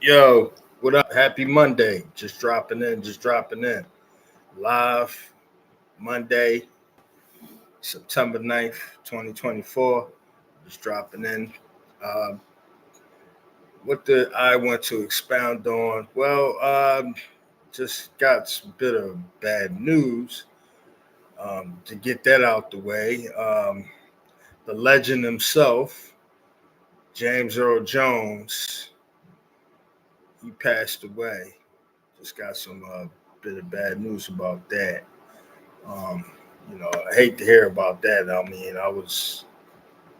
Yo, what up? Happy Monday. Just dropping in. Live Monday, September 9th, 2024. Just dropping in. Um, what did I want to expound on? Just got a bit of bad news to get that out the way. The legend himself, James Earl Jones, he passed away. Just got some bit of bad news about that. Um, I hate to hear about that. I mean, I was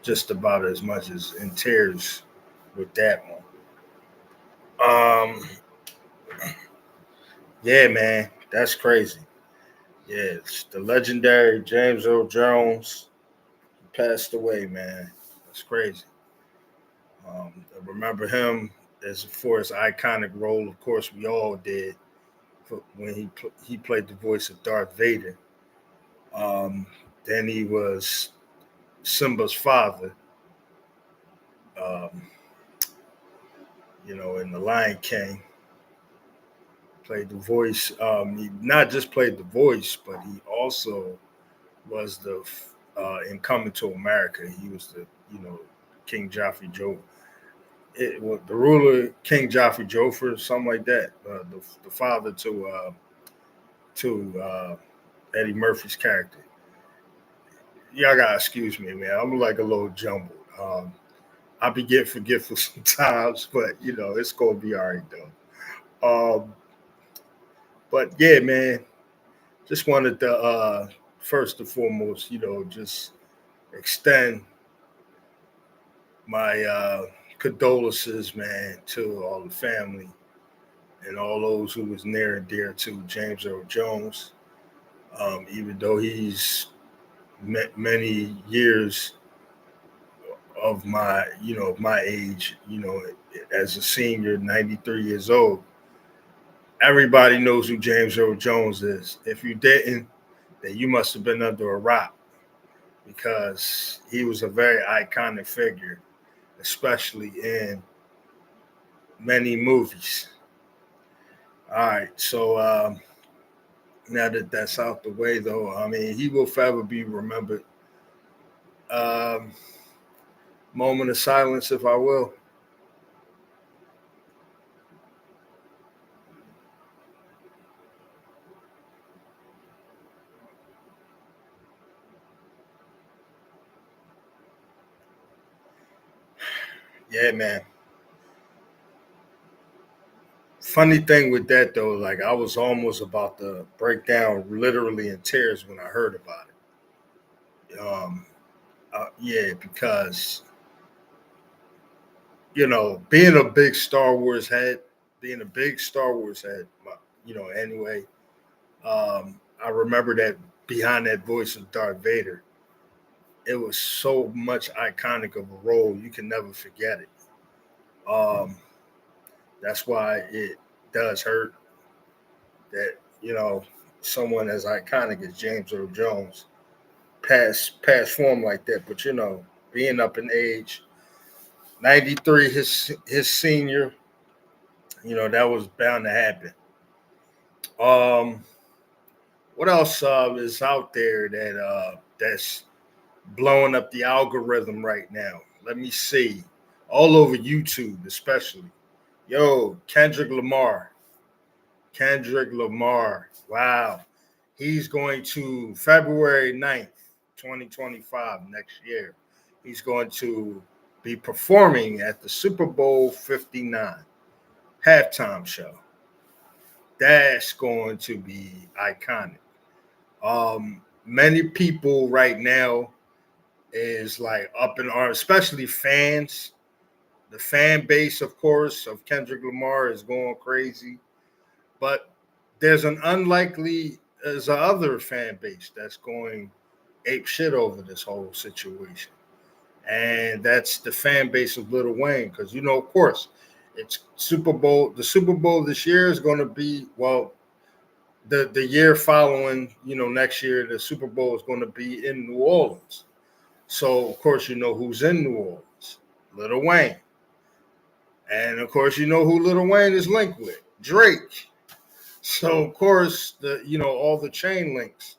just about as much as in tears with that one. Um, yeah, man, that's crazy. Yeah, it's the legendary James Earl Jones passed away, man. That's crazy. I remember him as for his iconic role. Of course, we all did when he played the voice of Darth Vader. Um, then he was Simba's father. Um, in The Lion King, played the voice. He not just played the voice, but he also was the in Coming to America. He was the King Joffrey Joe. It was the ruler King Joffrey Joffrey, something like that. The father to Eddie Murphy's character. Y'all gotta excuse me, man. I'm like a little jumbled. I be getting forgetful sometimes, but it's gonna be all right though. But yeah, man, just wanted to first and foremost, just extend my condolences, man, to all the family and all those who was near and dear to James Earl Jones. Even though he's many years of my age, as a senior, 93 years old, everybody knows who James Earl Jones is. If you didn't, then you must have been under a rock because he was a very iconic figure, especially in many movies. All right, so now that that's out the way, though, I mean, he will forever be remembered. Um, Moment of silence, if I will. Yeah, man. Funny thing with that, though, like I was almost about to break down literally in tears when I heard about it. Yeah, because being a big Star Wars head, being a big Star Wars head, anyway, I remember that behind that voice of Darth Vader, it was so much iconic of a role, you can never forget it. Um, that's why it does hurt that, someone as iconic as James Earl Jones pass form like that. But being up in age, 93, his senior, that was bound to happen. Um, what else is out there that's blowing up the algorithm right now? Let me see. All over YouTube, especially. Yo, Kendrick Lamar. Wow. He's going to February 9th, 2025, next year. He's going to be performing at the Super Bowl 59 halftime show. That's going to be iconic. Many people right now is like up in arms, especially fans. The fan base, of course, of Kendrick Lamar is going crazy, but there's a other fan base that's going ape shit over this whole situation, and that's the fan base of Lil Wayne. Because of course, it's Super Bowl. The Super Bowl this year is going to be the year following. Next year the Super Bowl is going to be in New Orleans. So of course, who's in New Orleans, Lil Wayne. And of course, you know who Lil Wayne is linked with? Drake. So of course, all the chain links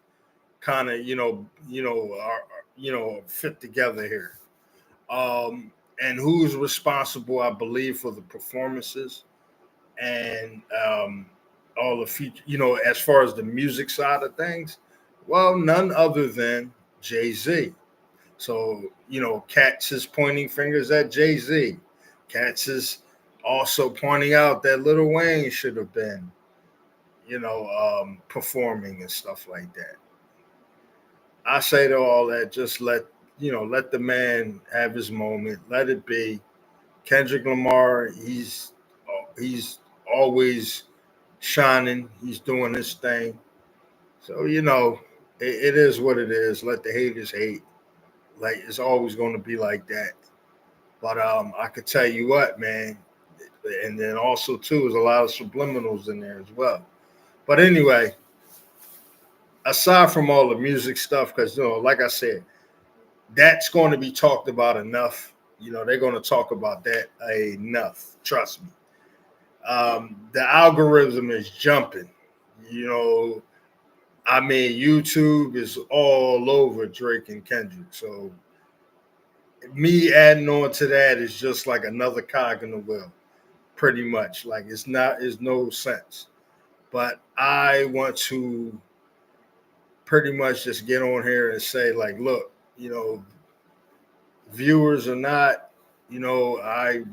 kind of are fit together here. And who's responsible, I believe, for the performances and all the feature, as far as the music side of things? Well, none other than Jay-Z. So, Katz is pointing fingers at Jay-Z. Katz is also pointing out that Lil Wayne should have been, performing and stuff like that. I say to all that, just let the man have his moment. Let it be. Kendrick Lamar, he's always shining. He's doing his thing. So it is what it is. Let the haters hate. Like it's always going to be like that. But I could tell you what, man, and then also too is a lot of subliminals in there as well. But anyway, aside from all the music stuff, because like I said, that's going to be talked about enough. They're going to talk about that enough. Trust me. The algorithm is jumping. You know, I mean, YouTube is all over Drake and Kendrick. So me adding on to that is just like another cog in the wheel, pretty much. Like it's no sense. But I want to pretty much just get on here and say, like, look, viewers or not, I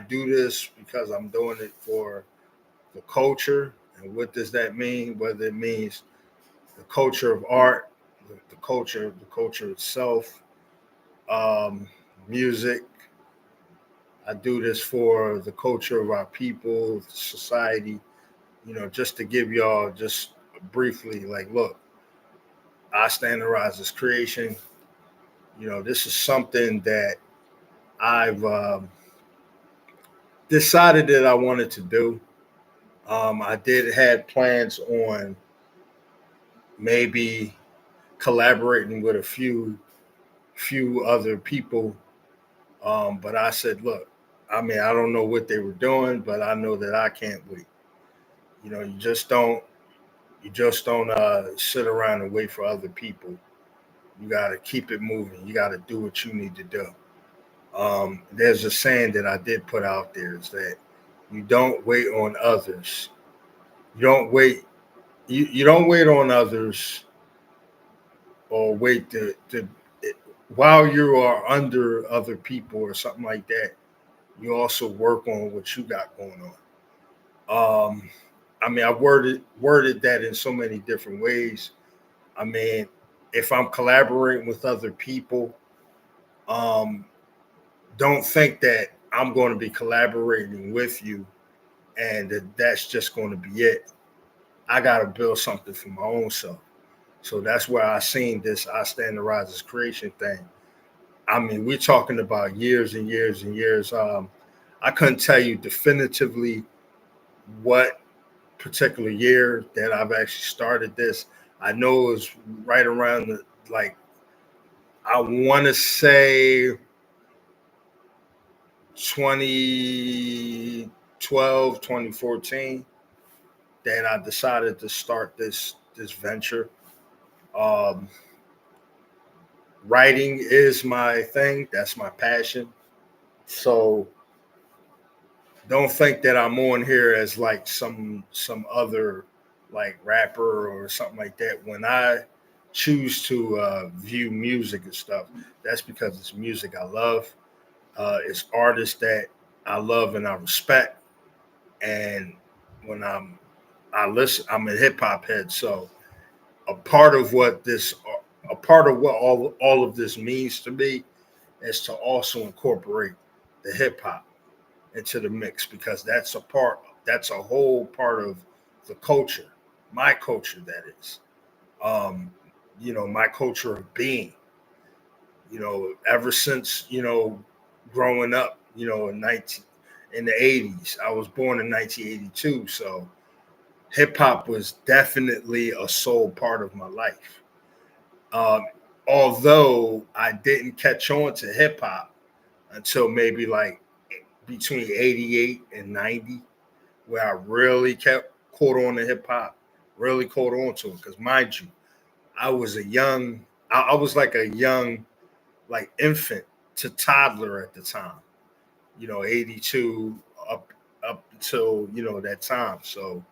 do this because I'm doing it for the culture. And what does that mean? Whether it means the culture of art, the culture itself, um, music. I do this for the culture of our people, society. Just to give y'all just briefly, like, look, I stand to rise as creation. This is something that I've decided that I wanted to do. I did had plans on maybe collaborating with a few other people, but I said, look, I mean, I don't know what they were doing, but I know that I can't wait. You just don't sit around and wait for other people. You got to keep it moving. You got to do what you need to do. There's a saying that I did put out there is that you don't wait on others. You don't wait. You don't wait on others or wait to while you are under other people or something like that. You also work on what you got going on. I mean, I worded that in so many different ways. I mean, if I'm collaborating with other people, um, don't think that I'm going to be collaborating with you and that's just going to be it. I got to build something for my own self. So that's where I seen this I Stand to Rise as Creation thing. I mean, we're talking about years and years and years. I couldn't tell you definitively what particular year that I've actually started this. I know it was right around like, I want to say 2012, 2014 that I decided to start this venture. Um, Writing is my thing. That's my passion. So don't think that I'm on here as like some other like rapper or something like that. When I choose to view music and stuff, that's because it's music I love. It's artists that I love and I respect. And when I listen, I'm a hip hop head. So a part of what this, a part of what all of this means to me is to also incorporate the hip hop into the mix because that's a whole part of the culture, my culture that is. Um, my culture of being, ever since, growing up, in the 80s. I was born in 1982, so hip hop was definitely a soul part of my life. Um, Although I didn't catch on to hip hop until maybe like between 88 and 90 where I really kept caught on to hip hop, really caught on to it. Because mind you, I was I was like a young, like infant to toddler at the time. 82 up until that time. So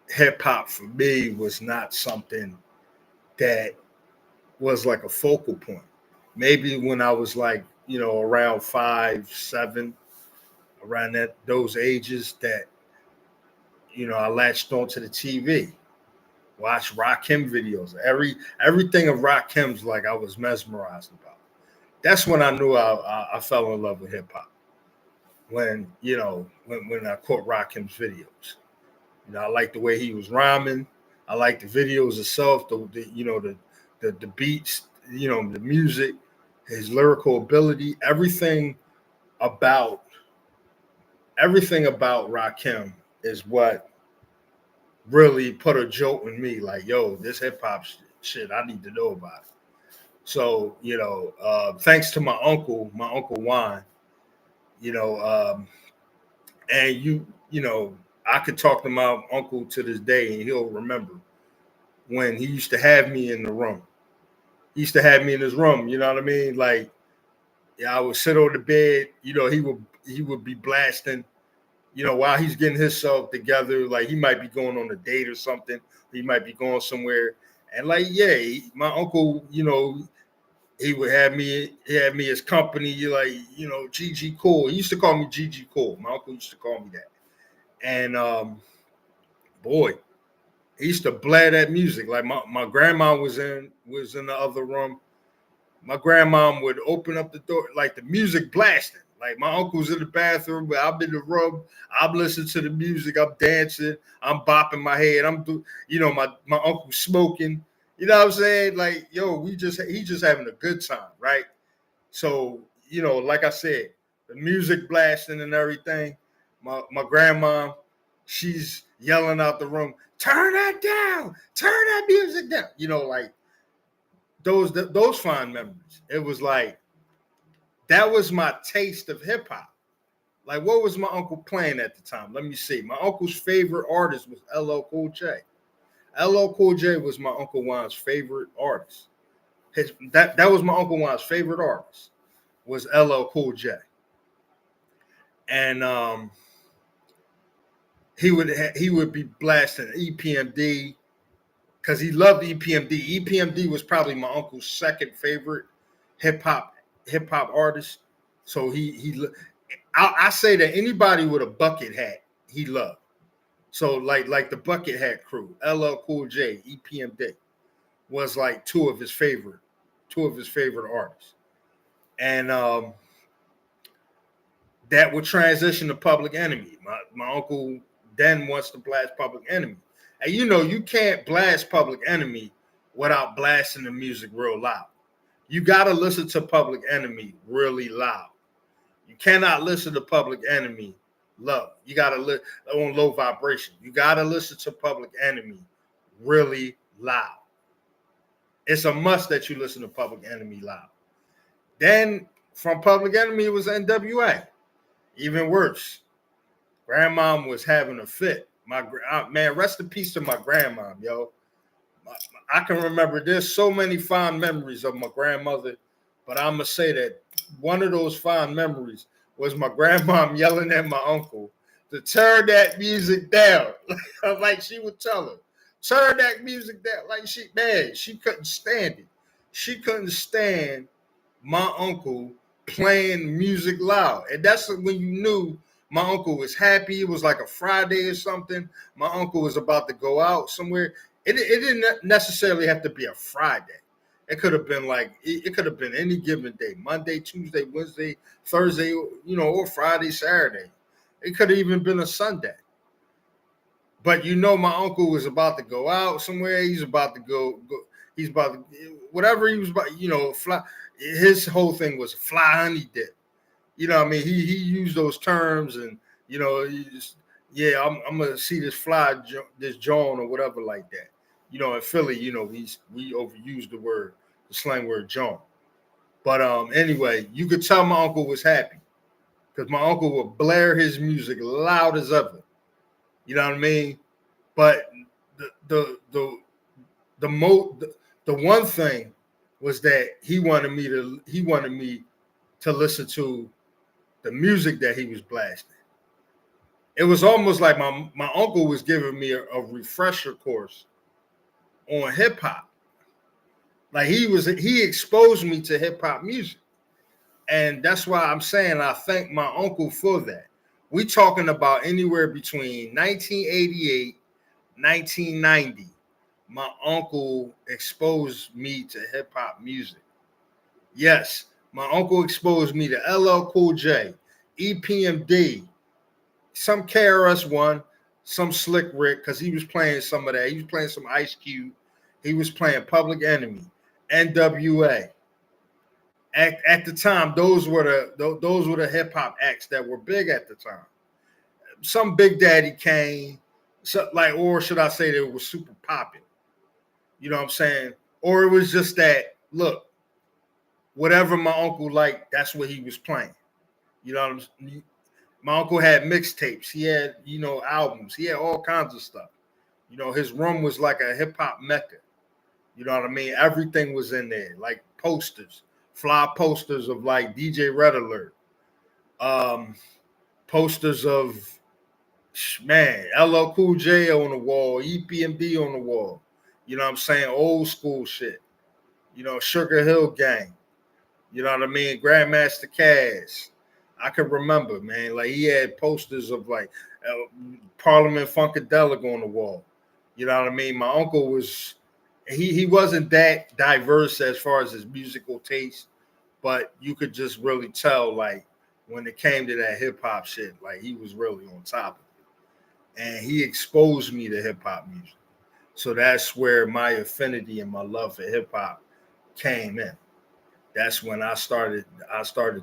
hip hop for me was not something that was like a focal point. Maybe when I was like around 5, 7, around those ages that I latched onto the TV, watched Rakim videos. Everything of Rakim's like I was mesmerized about. That's when I knew I fell in love with hip hop. When I caught Rakim's videos. I liked the way he was rhyming. I liked the videos itself, the beats, the music, his lyrical ability, about everything about Rakim is what really put a jolt in me. Like, yo, this hip hop shit, I need to know about it. So, thanks to my uncle Juan, you know, and I could talk to my uncle to this day, and he'll remember when he used to have me in the room. He used to have me in his room. You know what I mean? Like, I would sit on the bed. He would be blasting. While he's getting himself together, like he might be going on a date or something. He might be going somewhere, and like, yeah, my uncle, he would have me. He had me as company. Like, GG Cool. He used to call me GG Cool. My uncle used to call me that. And boy, he used to blare that music. Like my grandma was in the other room. My grandma would open up the door, like the music blasting. Like my uncle's in the bathroom, but I'm in the room. I'm listening to the music. I'm dancing. I'm bopping my head. My uncle's smoking. You know what I'm saying? Like, yo, he just having a good time, right? So, like I said, the music blasting and everything. My grandma, she's yelling out the room, turn that down, turn that music down. Like those fond memories. It was like that was my taste of hip hop. Like, what was my uncle playing at the time? Let me see. My uncle's favorite artist was LL Cool J. LL Cool J was my Uncle Juan's favorite artist. That was my Uncle Juan's favorite artist was LL Cool J. And he would be blasting EPMD because he loved EPMD. EPMD was probably my uncle's second favorite hip hop artist. So I say that anybody with a bucket hat he loved. So like the bucket hat crew, LL Cool J, EPMD was like two of his favorite artists, and that would transition to Public Enemy. My uncle then wants to blast Public Enemy. And you can't blast Public Enemy without blasting the music real loud. You got to listen to Public Enemy really loud. You cannot listen to Public Enemy low. You got to on low vibration. You got to listen to Public Enemy really loud. It's a must that you listen to Public Enemy loud. Then from Public Enemy, it was NWA. Even worse. Grandmom was having a fit. Man, rest in peace to my grandmom, yo. I can remember there's so many fond memories of my grandmother, but I'm gonna say that one of those fond memories was my grandmom yelling at my uncle to turn that music down. Like she would tell him, turn that music down. Like she couldn't stand it. She couldn't stand my uncle playing music loud. And that's when you knew my uncle was happy. It was like a Friday or something. My uncle was about to go out somewhere. It didn't necessarily have to be a Friday. It could have been it could have been any given day, Monday, Tuesday, Wednesday, Thursday, or Friday, Saturday. It could have even been a Sunday. But my uncle was about to go out somewhere. He's about to go he's about to, whatever he was about, fly. His whole thing was fly honey dip. He used those terms and, I'm going to see this this John or whatever like that. In Philly, we overused the slang word John. But anyway, you could tell my uncle was happy. because my uncle would blare his music loud as ever. You know what I mean? But the one thing was that he wanted me to listen to the music that he was blasting. It was almost like my uncle was giving me a refresher course on hip hop. Like he exposed me to hip hop music. And that's why I'm saying I thank my uncle for that. We talking about anywhere between 1988, 1990. My uncle exposed me to hip hop music. Yes, my uncle exposed me to LL Cool J, EPMD, some KRS-One, some Slick Rick, because he was playing some of that. He was playing some Ice Cube. He was playing Public Enemy, NWA. At the time, those were the hip hop acts that were big at the time. Some Big Daddy Kane, so or should I say, they were super popular. You know what I'm saying? Or it was just that, look, whatever my uncle liked, that's what he was playing. You know what I'm saying? My uncle had mixtapes. He had, albums. He had all kinds of stuff. His room was like a hip hop mecca. You know what I mean? Everything was in there, like posters, fly posters of like DJ Red Alert, posters of LL Cool J on the wall, EPMD on the wall. You know what I'm saying? Old school shit. Sugar Hill Gang. You know what I mean? Grandmaster Caz. I can remember, man. Like he had posters of like Parliament Funkadelic on the wall. You know what I mean? My uncle was he wasn't that diverse as far as his musical taste, but you could just really tell, like, when it came to that hip hop shit, like he was really on top of it. And he exposed me to hip hop music. So that's where my affinity and my love for hip hop came in. That's when I started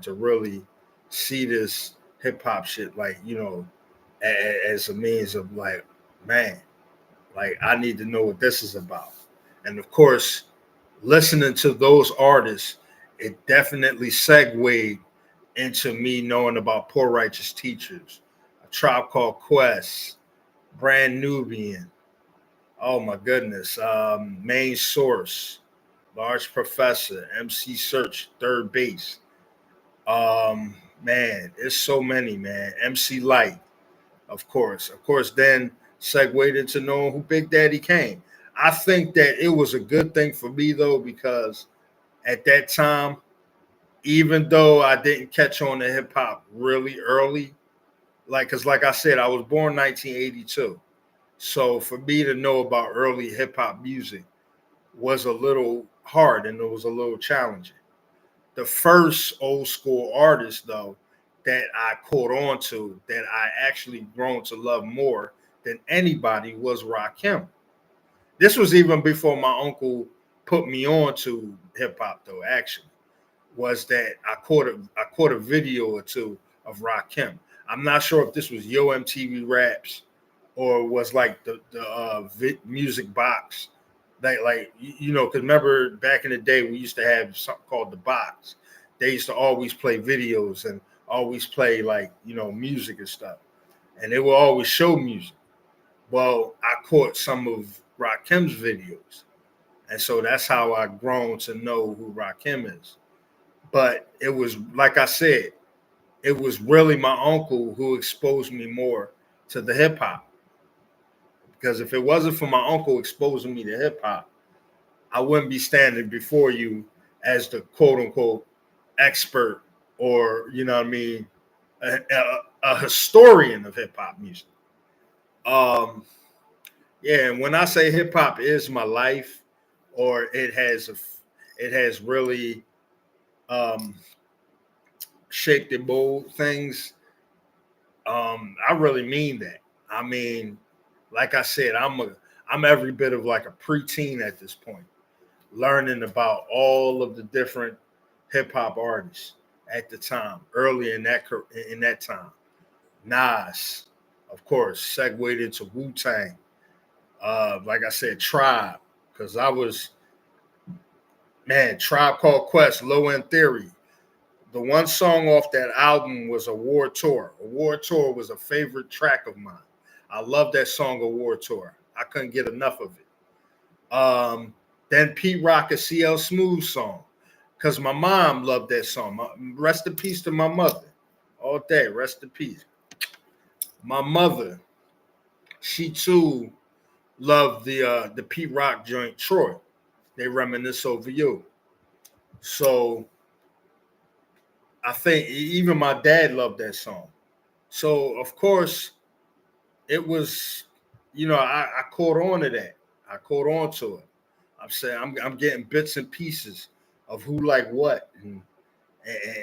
to really see this hip hop shit, like, as a means of like, man, like I need to know what this is about. And of course, listening to those artists, it definitely segued into me knowing about Poor Righteous Teachers, A Tribe Called Quest, Brand Nubian. Oh my goodness. Main Source, Large Professor, MC Search, Third Base. Man, there's so many, man. MC Light, of course. Of course, then segued into knowing who Big Daddy Kane. I think that it was a good thing for me though, because at that time, even though I didn't catch on to hip hop really early, because like I said, I was born 1982. So for me to know about early hip hop music was a little hard and it was a little challenging. The first old school artist, though, that I caught on to, that I actually grown to love more than anybody, was Rakim. This was even before my uncle put me on to hip hop, though. Actually, was that I caught a video or two of Rakim. I'm not sure if this was Yo MTV Raps or was like the music box. Because remember back in the day we used to have something called the box. They used to always play videos and always play music and stuff, and they will always show music. Well, I caught some of Rakim's videos, and so that's how I grown to know who Rakim is. But it was, like I said, it was really my uncle who exposed me more to the hip hop. Because if it wasn't for my uncle exposing me to hip hop, I wouldn't be standing before you as the quote unquote expert, or, you know what I mean, a historian of hip hop music. Yeah, and when I say hip hop is my life, or it has really shaped and molded things, I really mean that. I mean, like I said, I'm every bit of like a preteen at this point, learning about all of the different hip hop artists at the time, early in that time. Nas, of course, segued into Wu Tang. Like I said, Tribe, because I was, man, Tribe Called Quest, Low End Theory, the one song off that album was Award Tour. Award Tour was a favorite track of mine. I love that song Award Tour. I couldn't get enough of it. Then Pete Rock, a CL Smooth song, because my mom loved that song. Rest in peace to my mother. All day, rest in peace. My mother, she too loved the Pete Rock joint Troy. They reminisce over you. So I think even my dad loved that song. So of course it was, I caught on to that. I caught on to it. I'm saying I'm getting bits and pieces of who like what,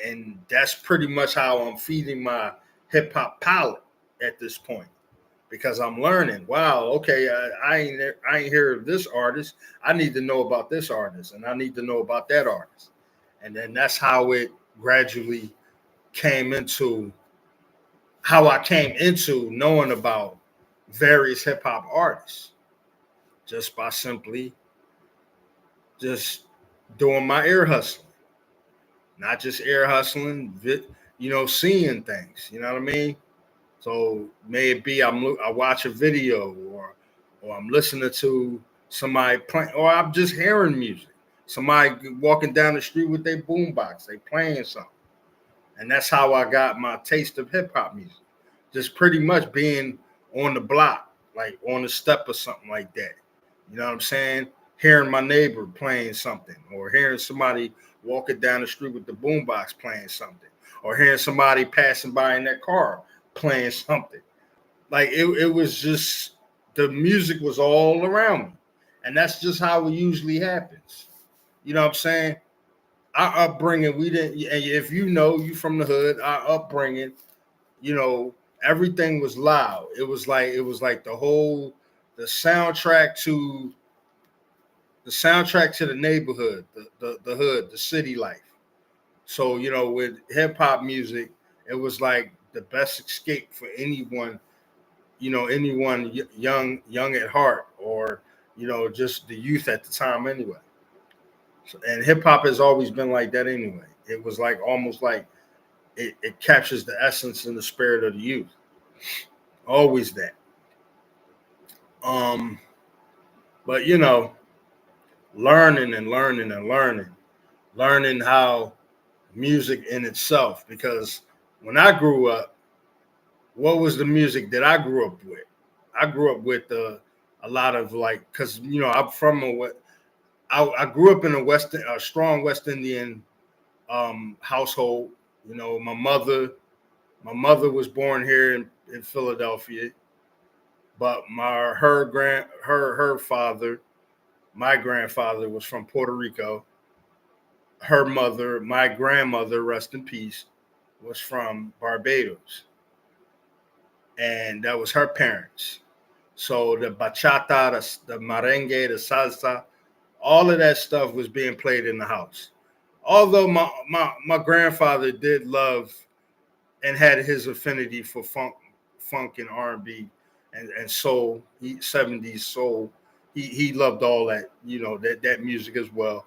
and that's pretty much how I'm feeding my hip hop palate at this point because I'm learning. Wow, okay, I ain't heard of this artist. I need to know about this artist, and I need to know about that artist, and then that's how it gradually came into how I came into knowing about various hip hop artists just by simply just doing my ear hustling, not just ear hustling, seeing things. You know what I mean? So may it be I watch a video or I'm listening to somebody playing, or I'm just hearing music. Somebody walking down the street with their boombox, they playing something, and that's how I got my taste of hip hop music. Just pretty much being on the block, like on the step or something like that. You know what I'm saying? Hearing my neighbor playing something, or hearing somebody walking down the street with the boombox playing something, or hearing somebody passing by in their car playing something. Like it was just the music was all around me. And that's just how it usually happens. You know what I'm saying? Our upbringing, we didn't, and if you from the hood, our upbringing, you know, everything was loud. It was like the soundtrack to the neighborhood, the hood, the city life. So, with hip hop music, it was like the best escape for anyone, young at heart, or, just the youth at the time anyway. So, and hip hop has always been like that anyway. It was like almost like it captures the essence and the spirit of the youth. Always that. Um, but learning and learning and learning how music in itself. Because when I grew up, what was the music that I grew up with? I grew up with a lot of like, because I'm from I grew up in a strong West Indian household. My mother was born here in Philadelphia, but her father, my grandfather, was from Puerto Rico. Her mother, my grandmother, rest in peace, was from Barbados, and that was her parents. So the bachata, the merengue, the salsa, all of that stuff was being played in the house. Although my grandfather did love and had his affinity for funk and R&B and soul, 70s soul. He loved all that, that music as well.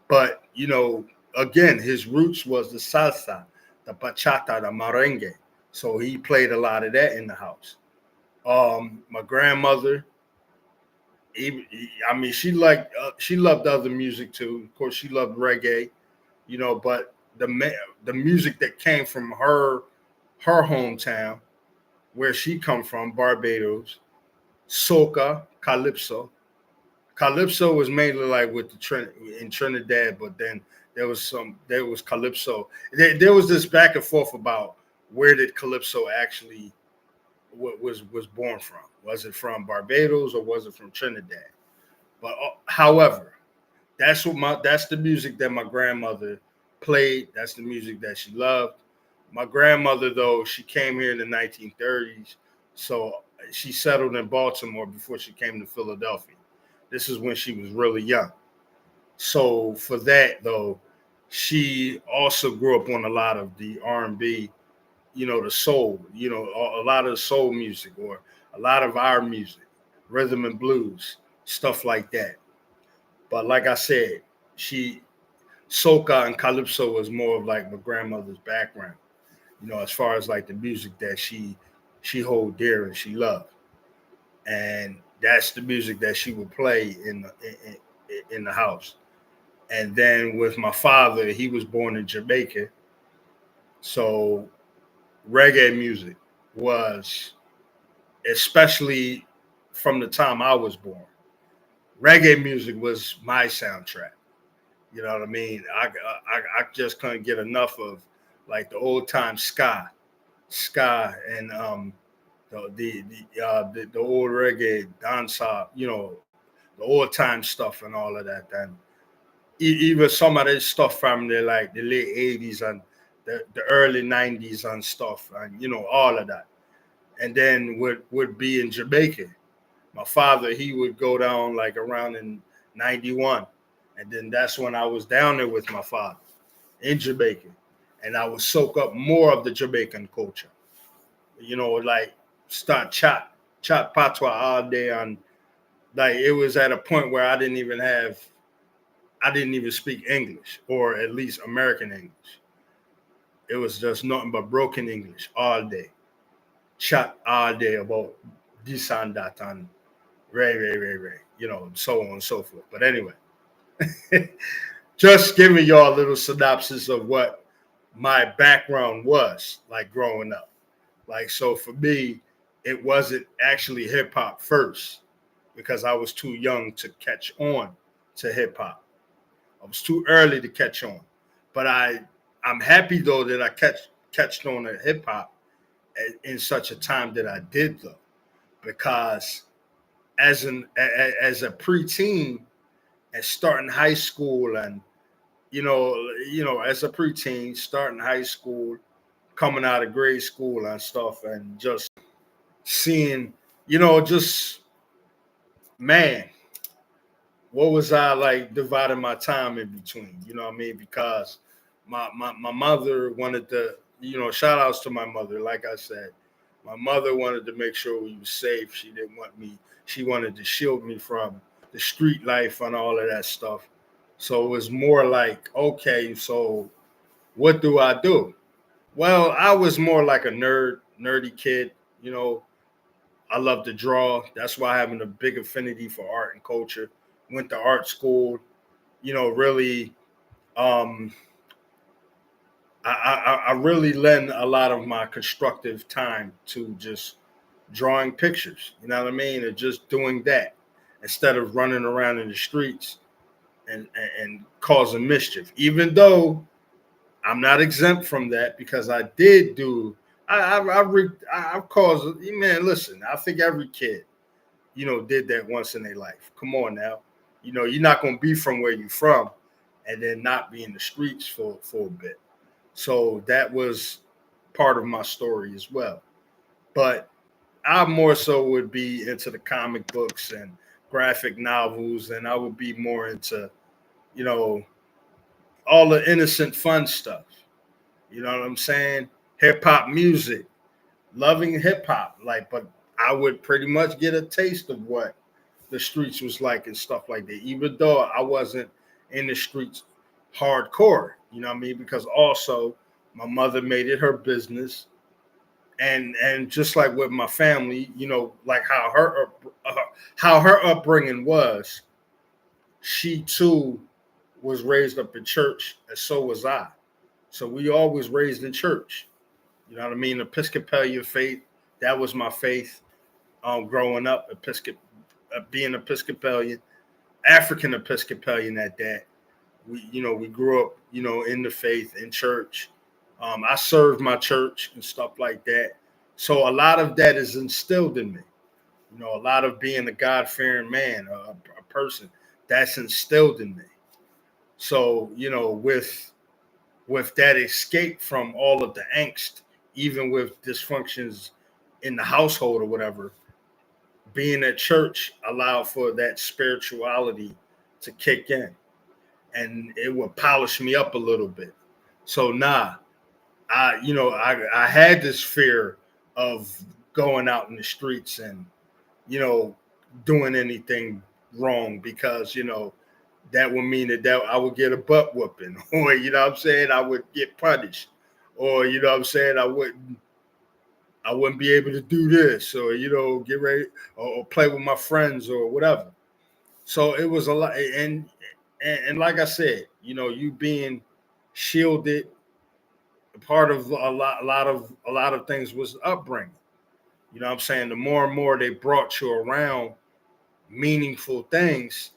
But, again, his roots was the salsa, the bachata, the merengue. So he played a lot of that in the house. My grandmother, she loved other music too. Of course, she loved reggae, but the music that came from her hometown, where she come from, Barbados, soca, calypso. Calypso was mainly like with in Trinidad, but then there was calypso. There was this back and forth about where did calypso actually was born from. Was it from Barbados or was it from Trinidad? But however, that's the music that my grandmother played. That's the music that she loved. My grandmother, though, she came here in the 1930s, so she settled in Baltimore before she came to Philadelphia. This is when she was really young. So for that, though, she also grew up on a lot of the R&B, the soul, a lot of the soul music, or a lot of our music, rhythm and blues, stuff like that. But like I said, she soca and calypso was more of like my grandmother's background, as far as like the music that she hold dear and she loved. And that's the music that she would play in the house. And then with my father, he was born in Jamaica, so reggae music was, especially from the time I was born, reggae music was my soundtrack. You know what I mean? I just couldn't get enough of like the old time ska, and the old reggae dancehall, the old time stuff and all of that. And even some of this stuff from the like the late '80s and the early '90s and stuff, and all of that. And then would be in Jamaica. My father, he would go down like around in '91, and then that's when I was down there with my father in Jamaica, and I would soak up more of the Jamaican culture. Like start chat patois all day on. Like it was at a point where I didn't even speak English, or at least American English. It was just nothing but broken English all day. Chat all day about this and that and Ray, so on and so forth. But anyway, just giving y'all a little synopsis of what my background was like growing up. Like, so for me, it wasn't actually hip hop first because I was too young to catch on to hip hop. I was too early to catch on. But I'm happy though that I catched on to hip hop in such a time that I did though, because as a preteen and starting high school, and as a preteen starting high school, coming out of grade school and stuff, and just seeing, just man, what was I like dividing my time in between? You know what I mean? Because my mother wanted to, shout outs to my mother. Like I said, my mother wanted to make sure we were safe. She didn't want me, she wanted to shield me from the street life and all of that stuff. So it was more like, okay, so what do I do? Well, I was more like a nerdy kid. You know, I love to draw. That's why I have a big affinity for art and culture. Went to art school. Really, um, I really lend a lot of my constructive time to just drawing pictures. You know what I mean? And just doing that instead of running around in the streets and causing mischief. Even though I'm not exempt from that because I did do. I've caused. Man, listen. I think every kid, did that once in their life. Come on now, you're not gonna be from where you're from, and then not be in the streets for a bit. So that was part of my story as well. But I more so would be into the comic books and graphic novels, and I would be more into, you know, all the innocent fun stuff. You know what I'm saying? Hip hop music, loving hip hop. Like, but I would pretty much get a taste of what the streets was like and stuff like that, even though I wasn't in the streets hardcore. You know what I mean? Because also my mother made it her business, and just like with my family, like how her upbringing was, she too was raised up in church, and so was I. So we always raised in church. You know what I mean? Episcopalian faith. That was my faith. Growing up, being Episcopalian, African Episcopalian at that. We grew up, in the faith in church. I served my church and stuff like that. So a lot of that is instilled in me. A lot of being a God fearing man, a person, that's instilled in me. So with that escape from all of the angst, even with dysfunctions in the household or whatever, being at church allowed for that spirituality to kick in, and it would polish me up a little bit. So I had this fear of going out in the streets and, you know, doing anything wrong because, that would mean that I would get a butt whooping, or you know what I'm saying, I would get punished, or you know what I'm saying, I wouldn't be able to do this, or you know, get ready or play with my friends or whatever. So it was a lot, and like I said, you know, you being shielded, part of a lot of things was upbringing. You know what I'm saying? The more and more they brought you around meaningful things,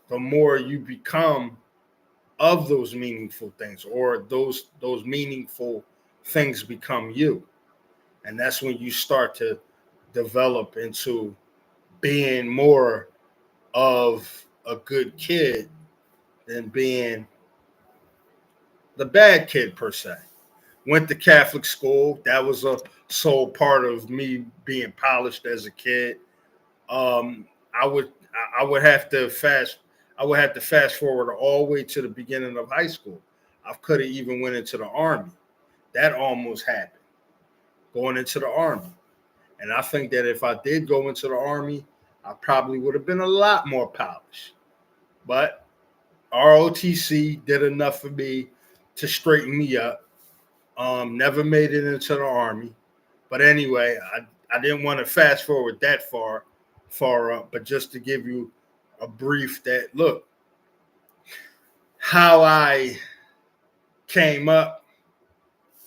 the more you become of those meaningful things, or those meaningful things become you. And that's when you start to develop into being more of a good kid than being the bad kid per se. Went to Catholic school. That was a sole part of me being polished as a kid. Um, I would I would have to fast forward all the way to the beginning of high school. I could have even went into the army. That almost happened, going into the army. And I think that if I did go into the army, I probably would have been a lot more polished. But ROTC did enough for me to straighten me up. Never made it into the army. But anyway, I didn't want to fast forward that far up, but just to give you a brief that look, how I came up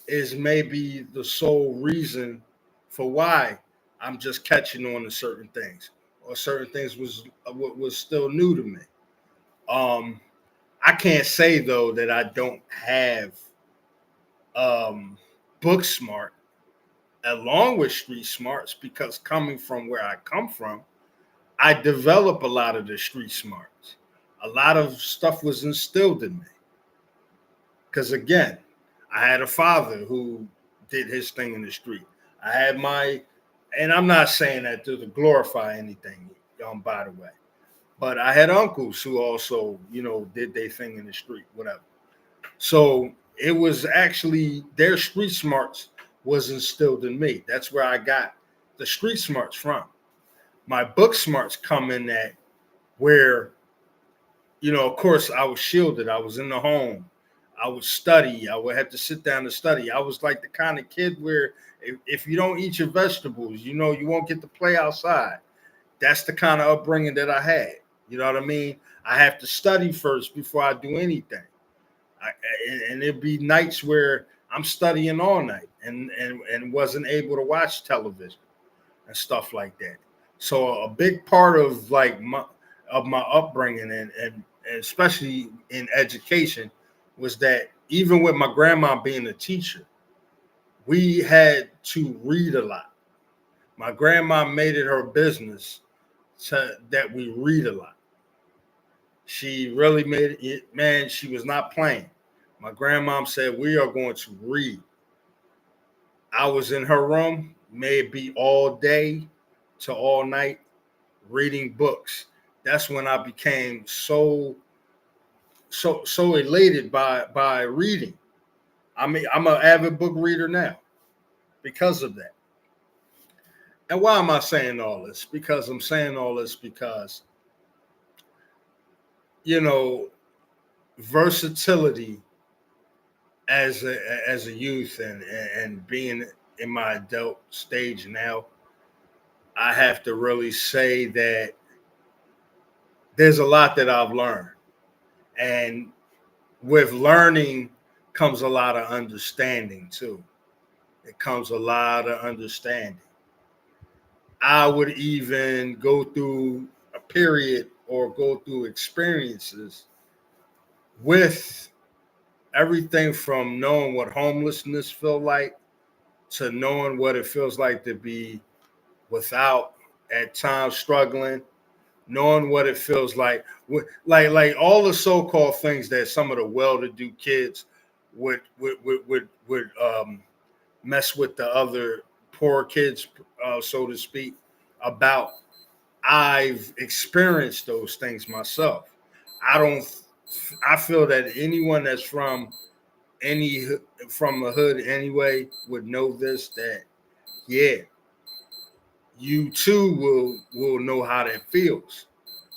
is maybe the sole reason for why I'm just catching on to certain things, or certain things was still new to me. Um, I can't say though that I don't have um, book smart along with street smarts, because coming from where I come from, I develop a lot of the street smarts. A lot of stuff was instilled in me. Because again, I had a father who did his thing in the street. I had and I'm not saying that to glorify anything, by the way, but I had uncles who also, you know, did their thing in the street, whatever. So it was actually their street smarts was instilled in me. That's where I got the street smarts from. My book smarts come in that where, you know, of course, I was shielded. I was in the home. I would study. I would have to sit down and study. I was like the kind of kid where if you don't eat your vegetables, you know, you won't get to play outside. That's the kind of upbringing that I had. You know what I mean? I have to study first before I do anything. I, and it'd be nights where I'm studying all night and wasn't able to watch television and stuff like that. So a big part of like my upbringing and especially in education was that even with my grandma being a teacher, we had to read a lot. My grandma made it her business that we read a lot. She really made it, man. She was not playing. My grandmom said, we are going to read. I was in her room, maybe all day to all night, reading books. That's when I became so elated by reading. I mean, I'm an avid book reader now because of that. And why am I saying all this? Because I'm saying all this because, you know, versatility as a youth and being in my adult stage now, I have to really say that there's a lot that I've learned. And with learning comes a lot of understanding too. It comes a lot of understanding. I would even go through a period or go through experiences with everything from knowing what homelessness feel like to knowing what it feels like to be without, at times struggling, knowing what it feels like all the so-called things that some of the well-to-do kids would mess with the other poor kids, so to speak, about. I've experienced those things myself. I don't. I feel that anyone that's any from the hood anyway would know this. That yeah, you too will know how that feels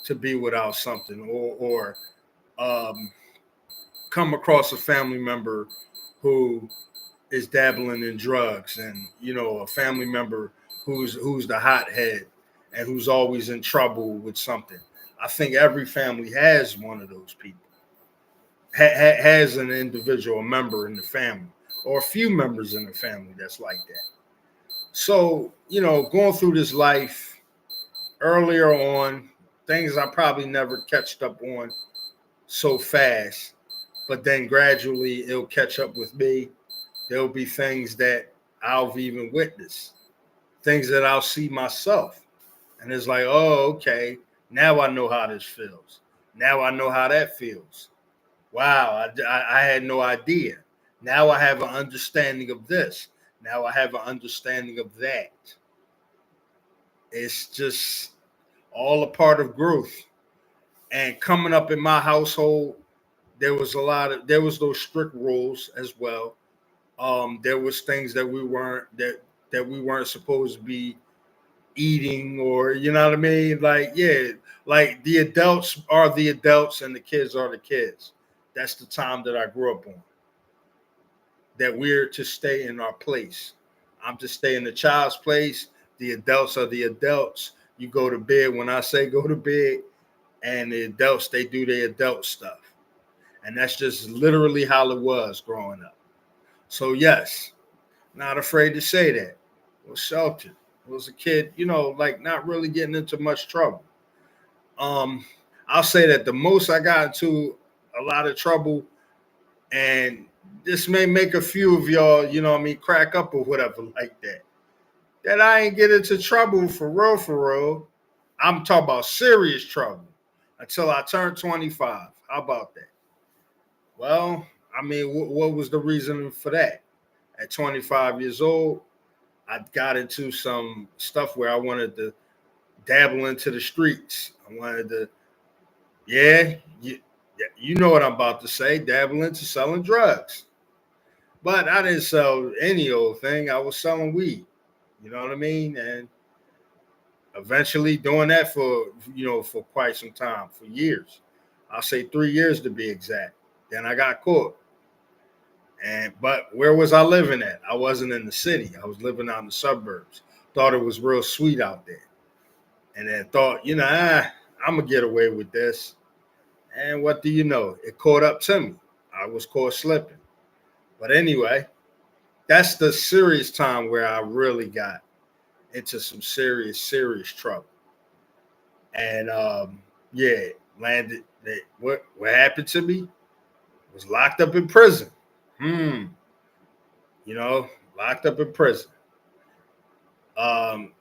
to be without something, or um, come across a family member who is dabbling in drugs, and a family member who's the hothead and who's always in trouble with something. I think every family has one of those people, has an individual, a member in the family, or a few members in the family that's like that. So, going through this life earlier on, things I probably never catched up on so fast, but then gradually it'll catch up with me. There'll be things that I'll even witness, things that I'll see myself. And it's like, oh, okay, now I know how this feels. Now I know how that feels. Wow, I had no idea. Now I have an understanding of this. Now I have an understanding of that. It's just all a part of growth. And coming up in my household, there was those strict rules as well. There was things that we weren't supposed to be eating, or what I mean? Like, yeah, like the adults are the adults and the kids are the kids. That's the time that I grew up on. That we're to stay in our place. I'm to stay in the child's place. The adults are the adults. You go to bed when I say go to bed, and the adults, they do their adult stuff. And that's just literally how it was growing up. So yes, not afraid to say that. Was sheltered. Was a kid, like not really getting into much trouble. Um, I'll say that the most I got into a lot of trouble, and this may make a few of y'all, crack up or whatever like that. That I ain't get into trouble for real, for real. I'm talking about serious trouble until I turned 25. How about that? Well, I mean, what was the reason for that? At 25 years old, I got into some stuff where I wanted to dabble into the streets. I wanted to, yeah, you know what I'm about to say, dabble into selling drugs. But I didn't sell any old thing. I was selling weed. You know what I mean? And eventually doing that for quite some time, for years. I'll say 3 years to be exact. Then I got caught. But where was I living at? I wasn't in the city. I was living out in the suburbs. Thought it was real sweet out there. And then thought, I'm gonna get away with this. And what do you know? It caught up to me. I was caught slipping. But anyway, that's the serious time where I really got into some serious, serious trouble. And yeah, landed. What happened to me? Was locked up in prison. Hmm. Locked up in prison. Um,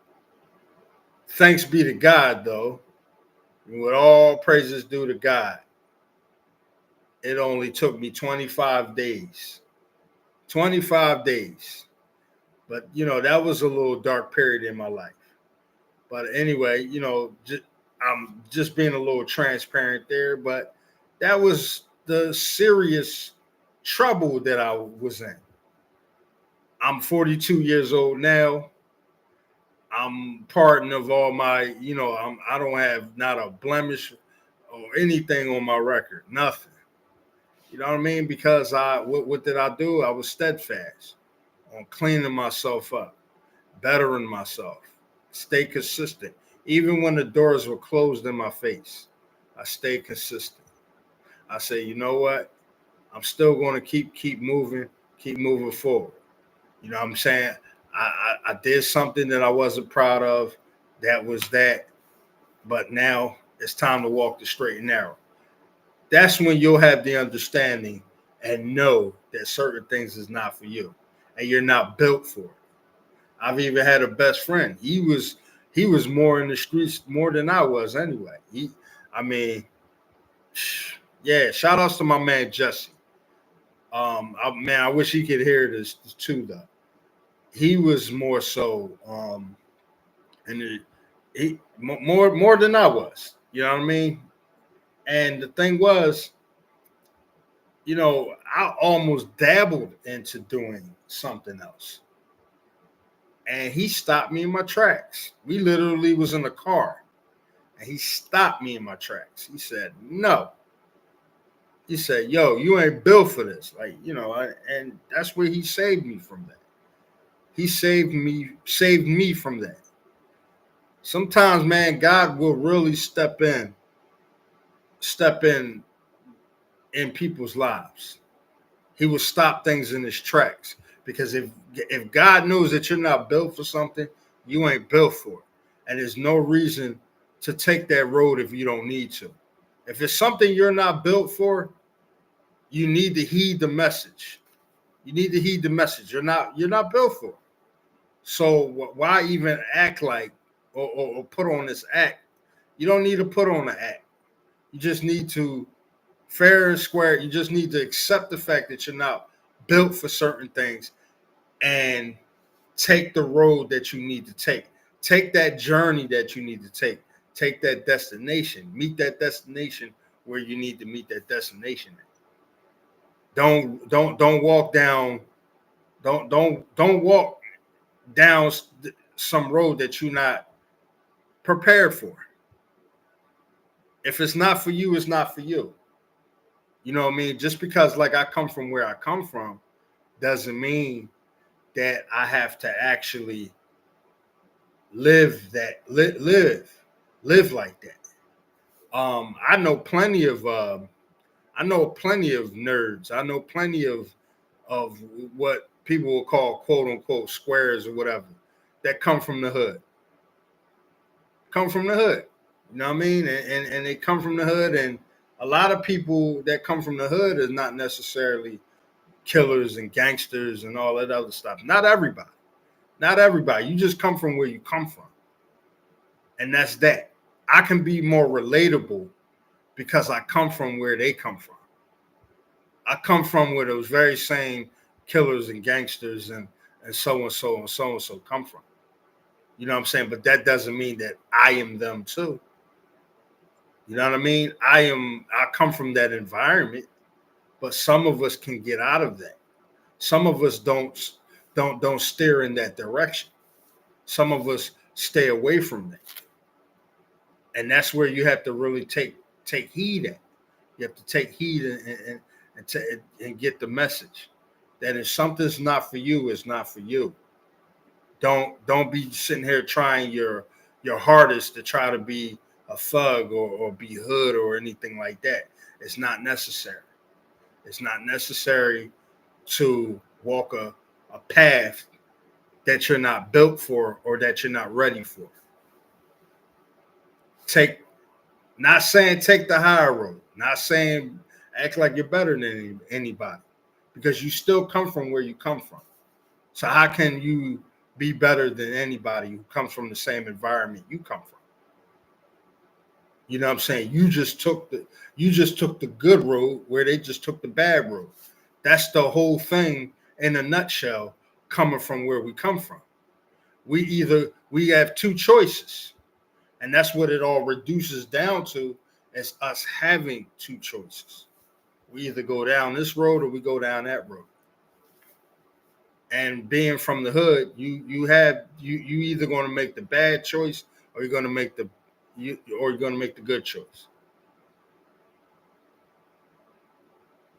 Thanks be to God, though. With all praises due to God, it only took me 25 days. 25 days. But, that was a little dark period in my life. But anyway, I'm just being a little transparent there. But that was the serious trouble that I was in. I'm 42 years old now. I'm pardoned of all my, I don't have not a blemish or anything on my record, nothing. You know what I mean? Because what did I do? I was steadfast on cleaning myself up, bettering myself, stay consistent. Even when the doors were closed in my face, I stayed consistent. I say, you know what? I'm still going to keep moving forward. You know what I'm saying? I did something that I wasn't proud of. That was that. But now it's time to walk the straight and narrow. That's when you'll have the understanding and know that certain things is not for you and you're not built for it. I've even had a best friend. He was more in the streets more than I was anyway. I mean, yeah, shout outs to my man Jesse. Man, I wish he could hear this too though. He was more so and he more than I was. You know what I mean? And the thing was, I almost dabbled into doing something else. And he stopped me in my tracks. We literally was in the car. And he stopped me in my tracks. He said, no, He said, "Yo, you ain't built for this." Like, and that's where he saved me from that. He saved me from that. Sometimes, man, God will really step in people's lives. He will stop things in its tracks because if God knows that you're not built for something, you ain't built for it, and there's no reason to take that road if you don't need to. If it's something you're not built for, you need to heed the message. You need to heed the message. You're not built for it. So why even act like or put on this act? You don't need to put on an act. You just need to fair and square. You just need to accept the fact that you're not built for certain things and take the road that you need to take. Take that journey that you need to take. Take that destination. Meet that destination where you need to meet that destination. Don't walk down. Don't walk down some road that you're not prepared for. If it's not for you, it's not for you. You know what I mean? Just because like I come from where I come from doesn't mean that I have to actually live like that. I know plenty of nerds. I know plenty of what people will call quote unquote squares or whatever that come from the hood. Come from the hood. You know what I mean? And they come from the hood, and a lot of people that come from the hood is not necessarily killers and gangsters and all that other stuff. Not everybody. Not everybody. You just come from where you come from. And that's that. I can be more relatable because I come from where they come from. I come from where those very same killers and gangsters and so and so and so and so come from. You know what I'm saying? But that doesn't mean that I am them too. You know what I mean? I come from that environment, but some of us can get out of that. Some of us don't steer in that direction. Some of us stay away from that. And that's where you have to really take heed at. You have to take heed and get the message that if something's not for you, it's not for you. Don't be sitting here trying your hardest to try to be a thug or be hood or anything like that. It's not necessary. It's not necessary to walk a path that you're not built for or that you're not ready for. Take Not saying take the higher road, not saying act like you're better than anybody, because you still come from where you come from. So how can you be better than anybody who comes from the same environment you come from? You know what I'm saying? You just took the good road where they just took the bad road. That's the whole thing in a nutshell coming from where we come from. We have two choices. And that's what it all reduces down to is us having two choices. We either go down this road or we go down that road. And being from the hood, you either going to make the bad choice or you're going to make the good choice.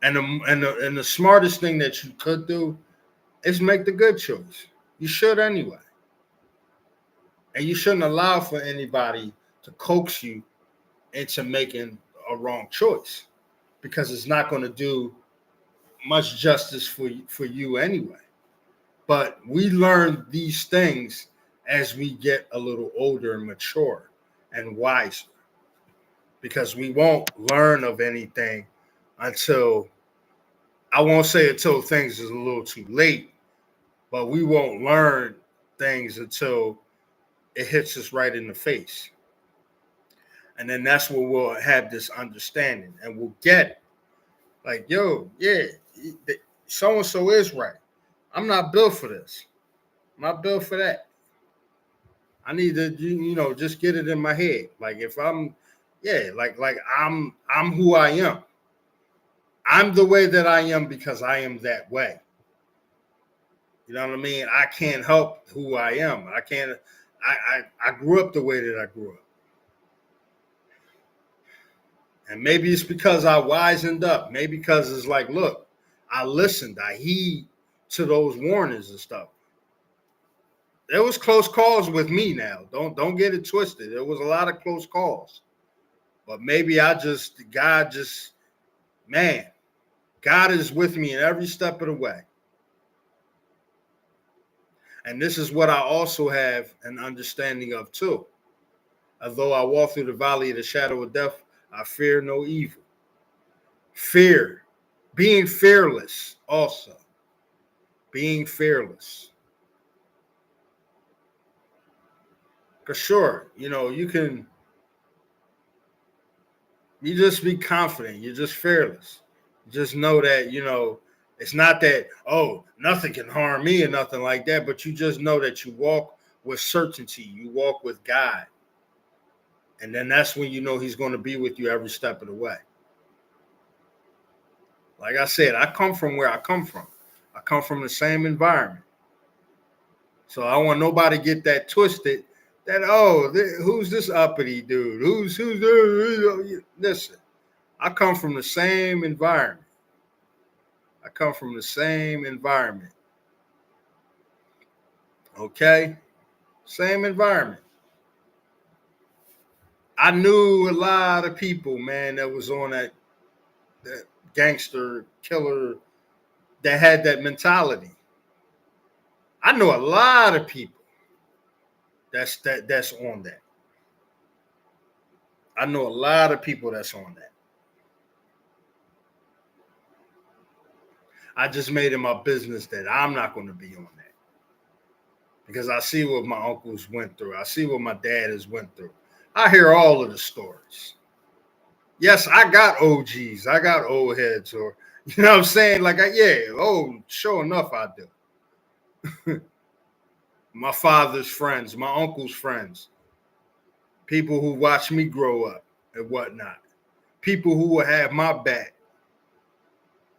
And the smartest thing that you could do is make the good choice. You should anyway. And you shouldn't allow for anybody to coax you into making a wrong choice because it's not going to do much justice for you anyway. But we learn these things as we get a little older and mature and wiser because we won't learn of anything until I won't say until things is a little too late, but we won't learn things until it hits us right in the face. And then that's where we'll have this understanding and we'll get it. Like, yo, yeah, so and so is right. I'm not built for this. I'm not built for that. I need to, just get it in my head. Like if I'm, yeah, like I'm who I am. I'm the way that I am because I am that way. You know what I mean? I can't help who I am. I can't. I grew up the way that I grew up. And maybe it's because I wisened up. Maybe because it's like, look, I listened, I heed to those warnings and stuff. There was close calls with me now. Don't get it twisted. There was a lot of close calls. But maybe man, God is with me in every step of the way. And this is what I also have an understanding of too. Although I walk through the valley of the shadow of death, I fear no evil. Fear, being fearless also. Being fearless. Because sure, you just be confident. You're just fearless. You just know that, it's not that, oh, nothing can harm me or nothing like that, but you just know that you walk with certainty. You walk with God. And then that's when you know he's going to be with you every step of the way. Like I said, I come from where I come from. I come from the same environment. So I don't want nobody to get that twisted that, who's this uppity dude? Who's listen, I come from the same environment. Okay? Same environment. I knew a lot of people, man, that was on that gangster killer that had that mentality. I know a lot of people that's on that. I know a lot of people that's on that. I just made it my business that I'm not going to be on that. Because I see what my uncles went through. I see what my dad has went through. I hear all of the stories. Yes, I got OGs. I got old heads, or you know what I'm saying? Like, sure enough, I do. My father's friends, my uncle's friends, people who watched me grow up and whatnot, people who will have my back.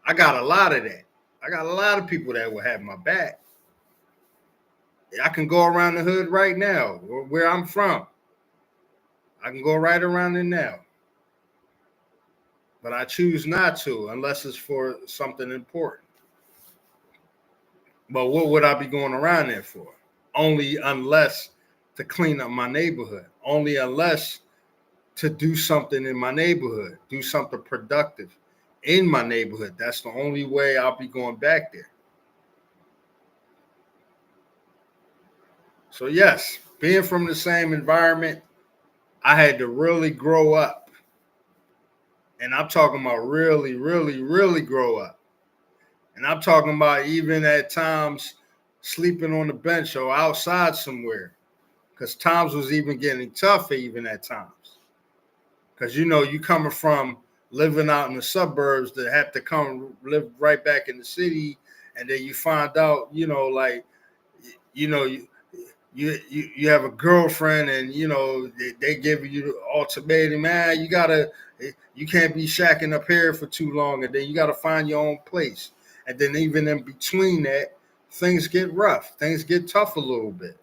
I got a lot of that. I got a lot of people that will have my back. I can go around the hood right now, where I'm from. I can go right around it now. But I choose not to unless it's for something important. But what would I be going around there for? Only unless to clean up my neighborhood. Only unless to do something in my neighborhood, do something productive in my neighborhood. That's the only way I'll be going back there. So yes, being from the same environment, I had to really grow up. And I'm talking about really, really, really grow up. And I'm talking about even at times sleeping on the bench or outside somewhere. Because times was even getting tougher even at times. Because, you coming from living out in the suburbs that have to come live right back in the city. And then you find out, you have a girlfriend and, they give you the ultimatum, man, you can't be shacking up here for too long. And then you got to find your own place. And then even in between that, things get rough. Things get tough a little bit.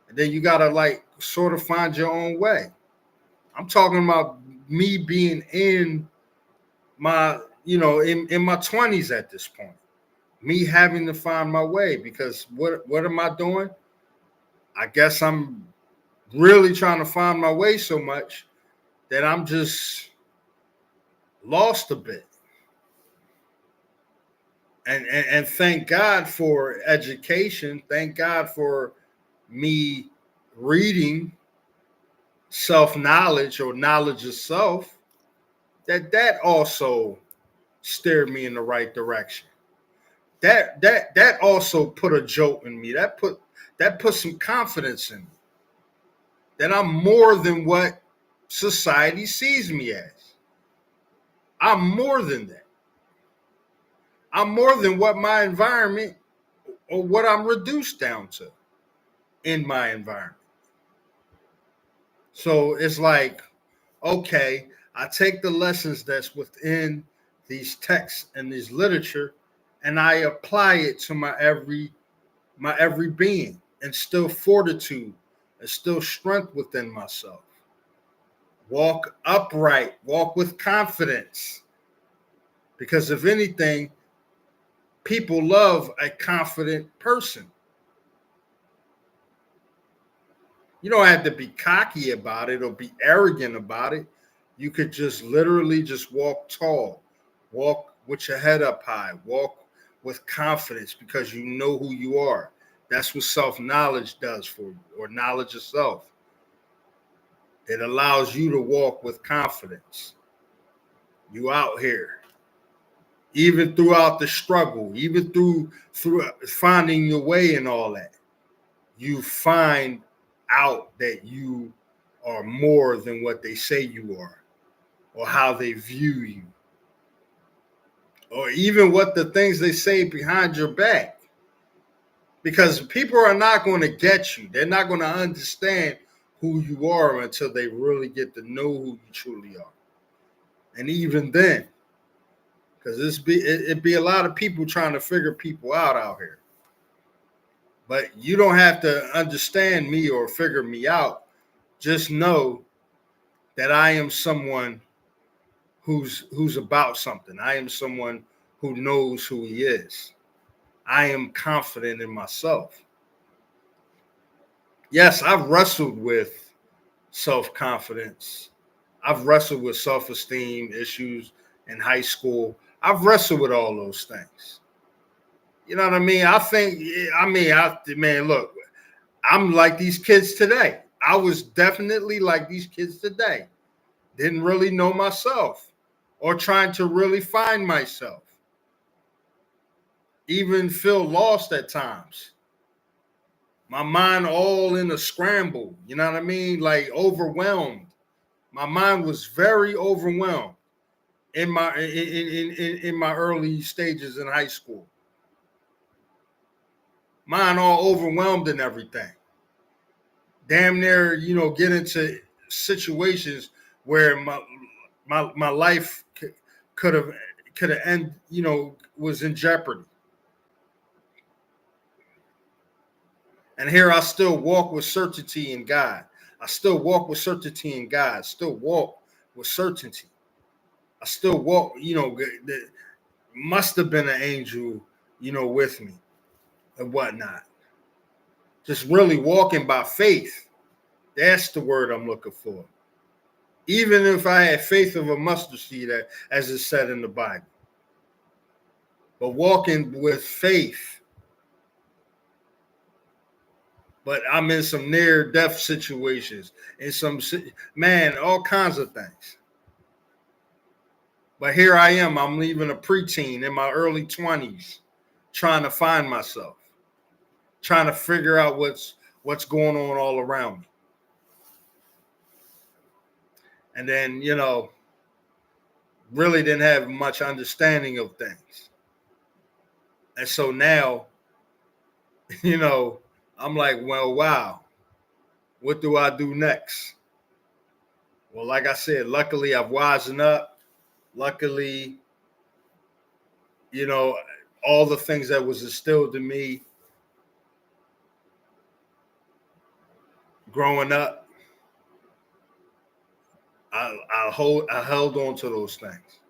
And then you got to sort of find your own way. I'm talking about me being in my, in my 20s at this point. Me having to find my way because what am I doing? I guess I'm really trying to find my way so much that I'm just lost a bit. And thank God for education. Thank God for me reading self-knowledge or knowledge of self. That also steered me in the right direction. That also put a jolt in me. That put some confidence in me. That I'm more than what society sees me as. I'm more than that. I'm more than what my environment or what I'm reduced down to in my environment. So it's like, okay, I take the lessons that's within these texts and this literature and I apply it to my every being, and still fortitude and still strength within myself. Walk upright. Walk with confidence. Because if anything, people love a confident person. You don't have to be cocky about it or be arrogant about it. You could just literally just walk tall, walk with your head up high, walk with confidence because you know who you are. That's what self-knowledge does for you, or knowledge of self. It allows you to walk with confidence. You out here, even throughout the struggle, even through finding your way and all that, you find out that you are more than what they say you are, or how they view you, or even what the things they say behind your back. Because people are not going to get you. They're not going to understand who you are until they really get to know who you truly are. And even then, because it'd be a lot of people trying to figure people out here. But you don't have to understand me or figure me out. Just know that I am someone who's about something. I am someone who knows who he is. I am confident in myself. Yes, I've wrestled with self-confidence. I've wrestled with self-esteem issues in high school. I've wrestled with all those things. You know what I mean? Man, look, I'm like these kids today. I was definitely like these kids today. Didn't really know myself or trying to really find myself. Even feel lost at times. My mind all in a scramble. You know what I mean? Like overwhelmed. My mind was very overwhelmed in my early stages in high school. Mind all overwhelmed and everything. Damn near, get into situations where my life could have end, was in jeopardy. And here I still walk with certainty in God. I still walk with certainty in God. Still walk with certainty. I still walk, must have been an angel, with me and whatnot. Just really walking by faith. That's the word I'm looking for. Even if I had faith of a mustard seed, as it said in the Bible. But walking with faith. But I'm in some near-death situations, all kinds of things. But here I am. I'm leaving a preteen in my early 20s, trying to find myself, trying to figure out what's going on all around me. And then, really didn't have much understanding of things. And so now, I'm like, well, wow, what do I do next? Well, like I said, luckily I've wisened up. Luckily, all the things that was instilled in me growing up, I held on to those things.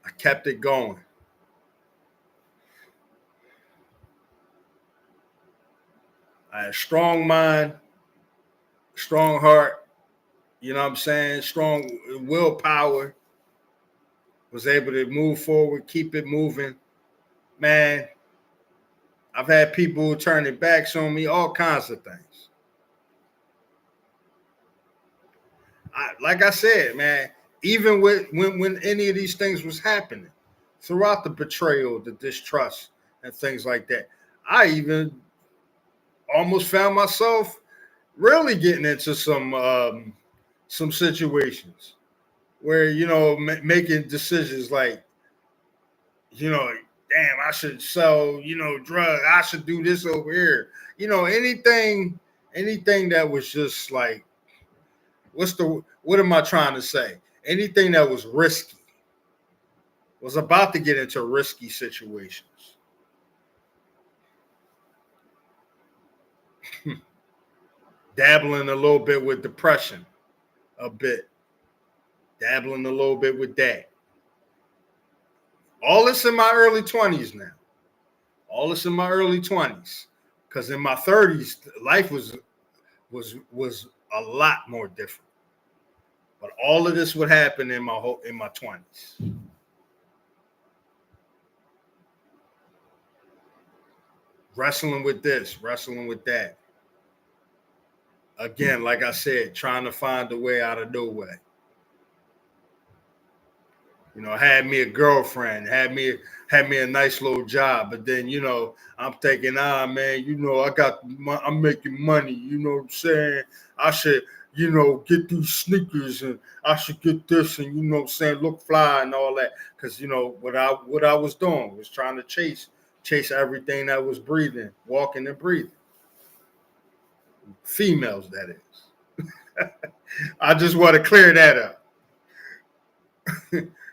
I kept it going. I had a strong mind, strong heart, you know what I'm saying? Strong willpower, was able to move forward, keep it moving. Man, I've had people turning backs on me, all kinds of things. Like I said, man, even when any of these things was happening, throughout the betrayal, the distrust, and things like that, I even almost found myself really getting into some situations where making decisions like, damn, I should sell, drugs. I should do this over here. Anything that was just like, what am I trying to say? Anything that was risky, was about to get into risky situations. Dabbling a little bit with depression. a bit, dabbling a little bit with that. All this in my early 20s now. All this in my early 20s. Because in my 30s, life was a lot more different. But all of this would happen in my 20s. Wrestling with this, wrestling with that. Again, like I said, trying to find a way out of no way. You know, had me a girlfriend, had me a nice little job, but then I'm thinking, man, I'm making money. You know what I'm saying? I should, get these sneakers, and I should get this, and what I'm saying, look fly and all that. Because what I was doing was trying to chase everything that was breathing, walking and breathing. Females, that is. I just want to clear that up.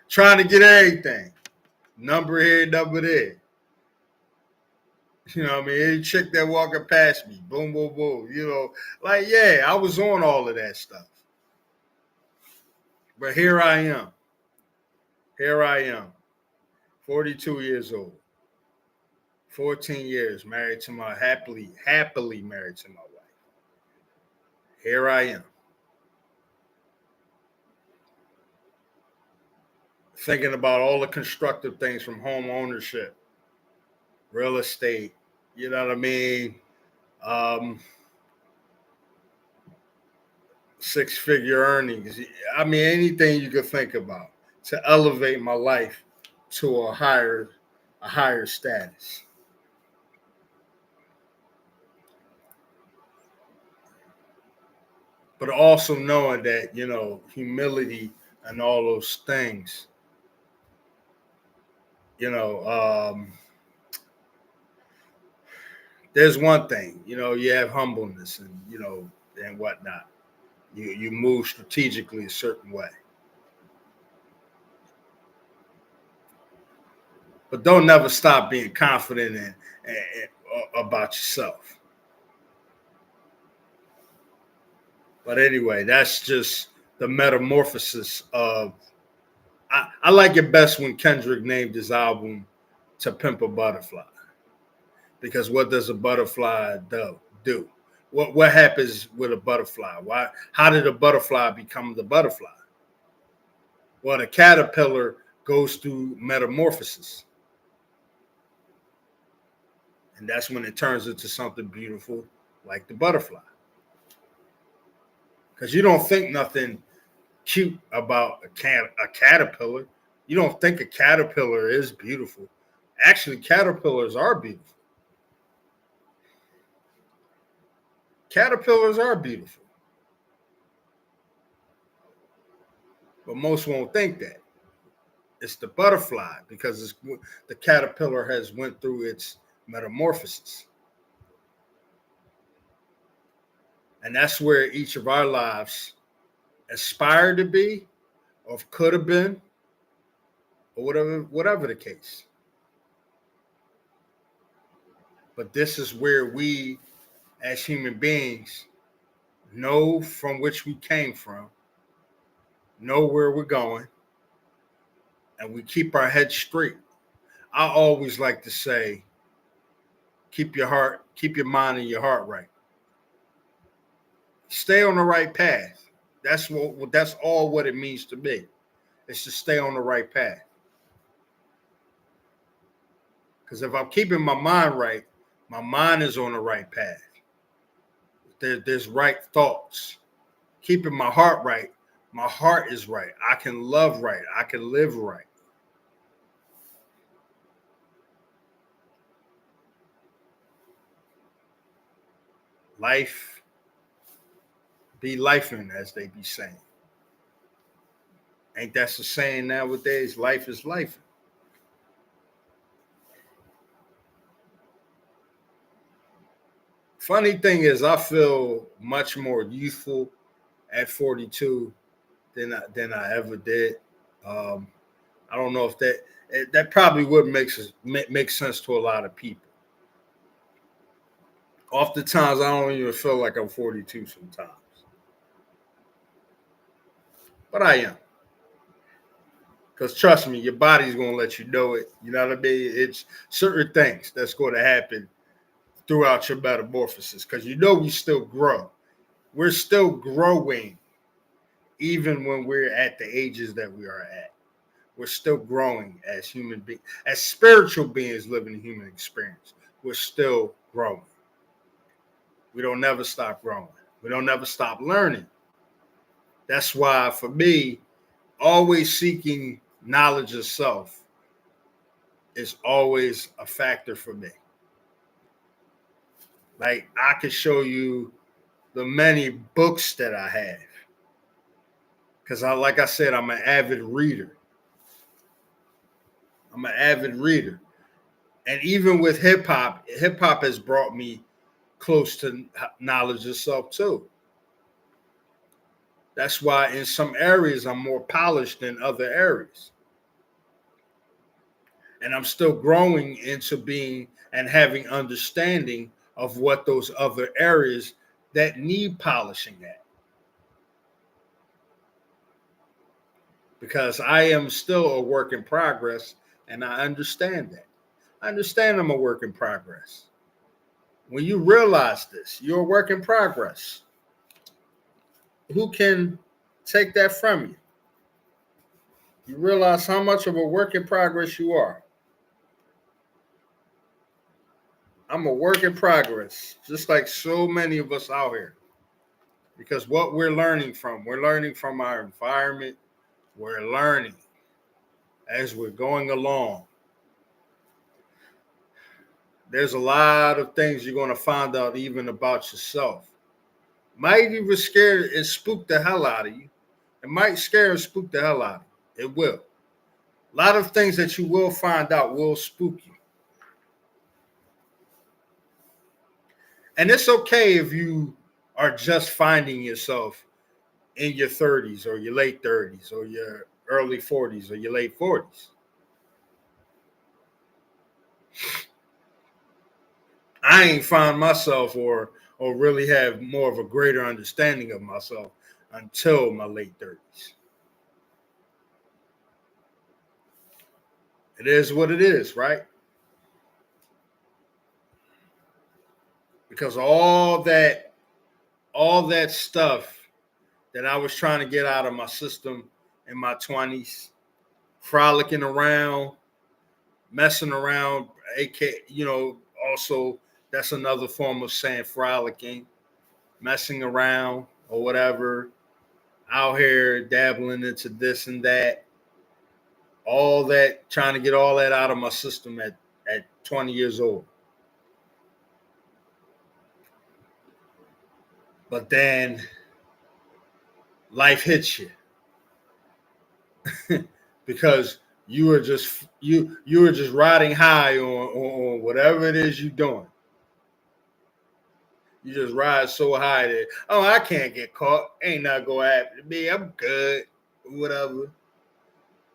Trying to get everything. Number here, number there. You know what I mean? Any chick that walking past me, boom, boom, boom. Yeah, I was on all of that stuff. But here I am. Here I am. 42 years old. 14 years married to happily married to my wife. Here I am. Thinking about all the constructive things from home ownership, real estate, you know what I mean? Six-figure earnings. I mean, anything you could think about to elevate my life to a higher status. But also knowing that, humility and all those things, there's one thing, you have humbleness and whatnot. You move strategically a certain way. But don't never stop being confident and about yourself. But anyway, that's just the metamorphosis of. I like it best when Kendrick named his album "To Pimp a Butterfly," because what does a butterfly do? What happens with a butterfly? Why? How did a butterfly become the butterfly? Well, the caterpillar goes through metamorphosis. And that's when it turns into something beautiful like the butterfly. Because you don't think nothing cute about a caterpillar. You don't think a caterpillar is beautiful. Actually, caterpillars are beautiful. Caterpillars are beautiful. But most won't think that. It's the butterfly because the caterpillar has went through its metamorphosis. And that's where each of our lives aspire to be or could have been or whatever the case. But this is where we as human beings know from which we came from, know where we're going, and we keep our head straight. I always like to say, keep your mind and your heart right. Stay on the right path. That's all what it means to me. It's to stay on the right path. Because if I'm keeping my mind right, my mind is on the right path. There's right thoughts. Keeping my heart right, my heart is right. I can love right. I can live right. Life be lifing, as they be saying. Ain't that the saying nowadays? Life is life. Funny thing is, I feel much more youthful at 42 than I ever did. I don't know if that probably would make sense to a lot of people. Oftentimes, I don't even feel like I'm 42 sometimes. but I am. Because trust me, your body's going to let you know it. You know what I mean? It's certain things that's going to happen throughout your metamorphosis. Because you know we still grow. We're still growing even when we're at the ages that we are at. We're still growing as human beings, as spiritual beings living a human experience. We're still growing. We don't never stop growing. We don't never stop learning. That's why, for me, always seeking knowledge of self is always a factor for me. Like, I could show you the many books that I have. Because like I said, I'm an avid reader. I'm an avid reader. And even with hip hop has brought me close to knowledge of self too. That's why in some areas I'm more polished than other areas. And I'm still growing into being and having understanding of what those other areas that need polishing at. Because I am still a work in progress, and I understand that. I understand I'm a work in progress. When you realize this, you're a work in progress. Who can take that from you? You realize how much of a work in progress you are. I'm a work in progress, just like so many of us out here. Because what we're learning from our environment. We're learning as we're going along. There's a lot of things you're going to find out even about yourself. Might even scare and spook the hell out of you. It might scare and spook the hell out of you. It will. A lot of things that you will find out will spook you. And it's okay if you are just finding yourself in your 30s or your late 30s or your early 40s or your late 40s. I ain't found myself or really have more of a greater understanding of myself until my late 30s. It is what it is, right? Because all that stuff that I was trying to get out of my system in my 20s, frolicking around, messing around, also that's another form of saying frolicking, messing around or whatever, out here dabbling into this and that, all that, trying to get all that out of my system at 20 years old. But then life hits you because you were just riding high on whatever it is you're doing. You just ride so high that, oh, I can't get caught. Ain't not gonna happen to me. I'm good. Whatever.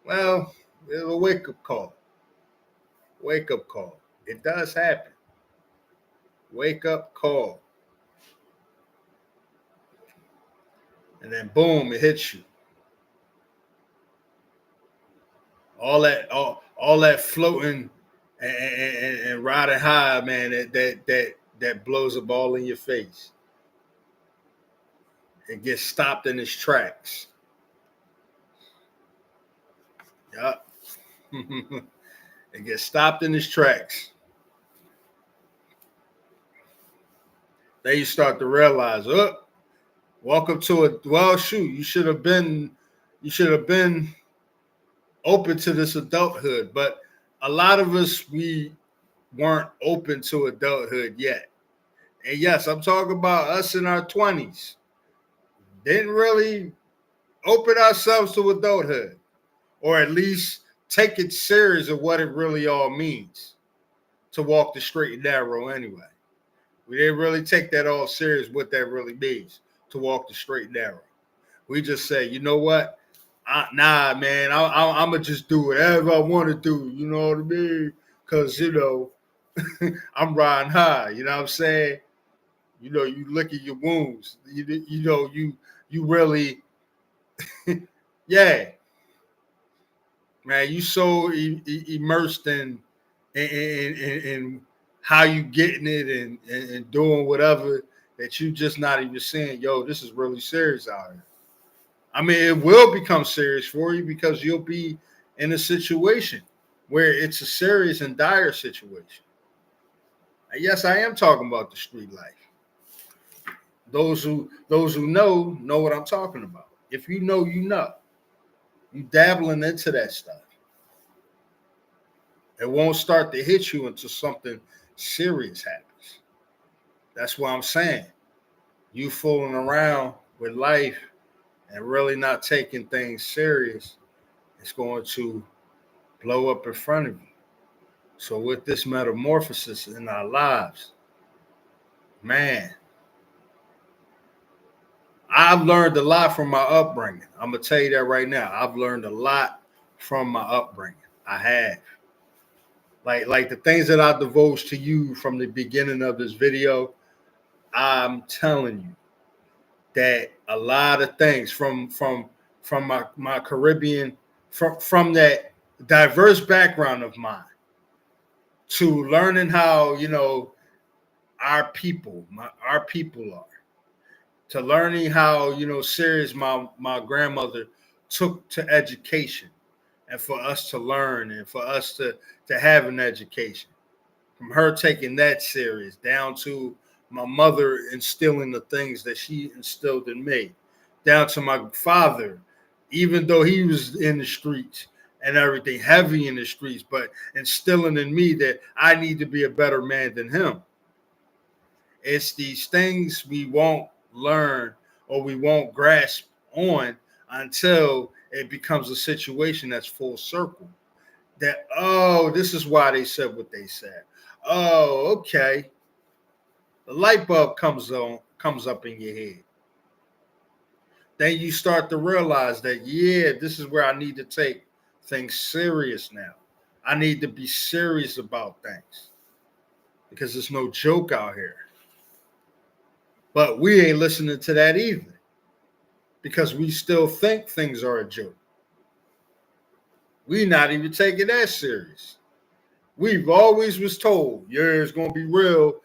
Well, it's a wake-up call. Wake-up call. It does happen. Wake-up call. And then boom, it hits you. All that floating and riding high, man, that blows up all in your face. It gets stopped in its tracks. Yup. It gets stopped in its tracks. Then you start to realize, welcome to it. Well, shoot, you should have been open to this adulthood. But a lot of us, we weren't open to adulthood yet. And yes, I'm talking about us in our 20s. Didn't really open ourselves to adulthood, or at least take it serious of what it really all means to walk the straight and narrow anyway. We didn't really take that all serious, what that really means to walk the straight and narrow. We just say, you know what? Nah, man, I'm going to just do whatever I want to do. You know what I mean? Because, I'm riding high. You know what I'm saying? You look at your wounds. You really Yeah, man, you so immersed in how you getting it and doing whatever that you just not even saying, yo, this is really serious out here. I mean, it will become serious for you because you'll be in a situation where it's a serious and dire situation. And yes, I am talking about the street life. Those who know what I'm talking about. If you know, you know. You dabbling into that stuff. It won't start to hit you until something serious happens. That's what I'm saying. You fooling around with life and really not taking things serious, it's going to blow up in front of you. So with this metamorphosis in our lives, man, I've learned a lot from my upbringing. I'm gonna tell you that right now. I've learned a lot from my upbringing. I have. Like the things that I divulged to you from the beginning of this video, I'm telling you that a lot of things from my Caribbean, from that diverse background of mine, to learning how, our people are, to learning how, serious my grandmother took to education, and for us to learn and for us to have an education, from her taking that serious down to my mother instilling the things that she instilled in me, down to my father, even though he was in the streets and everything, heavy in the streets, but instilling in me that I need to be a better man than him. It's these things we won't learn or we won't grasp on until it becomes a situation that's full circle. That, oh, this is why they said what they said. Oh, okay. The light bulb comes up in your head. Then you start to realize that, yeah, this is where I need to take things serious now. I need to be serious about things because there's no joke out here. But we ain't listening to that either because we still think things are a joke. We not even taking that serious. We've always was told, yeah, it's gonna be real.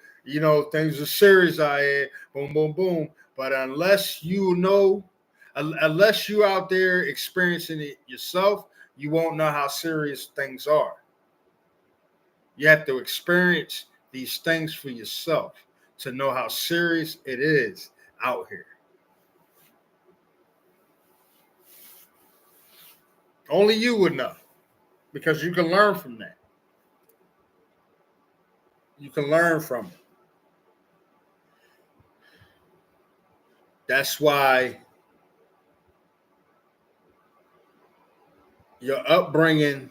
Things are serious out here. Boom, boom, boom. But unless you out there experiencing it yourself, you won't know how serious things are. You have to experience these things for yourself to know how serious it is out here. Only you would know because you can learn from that. You can learn from it. That's why your upbringing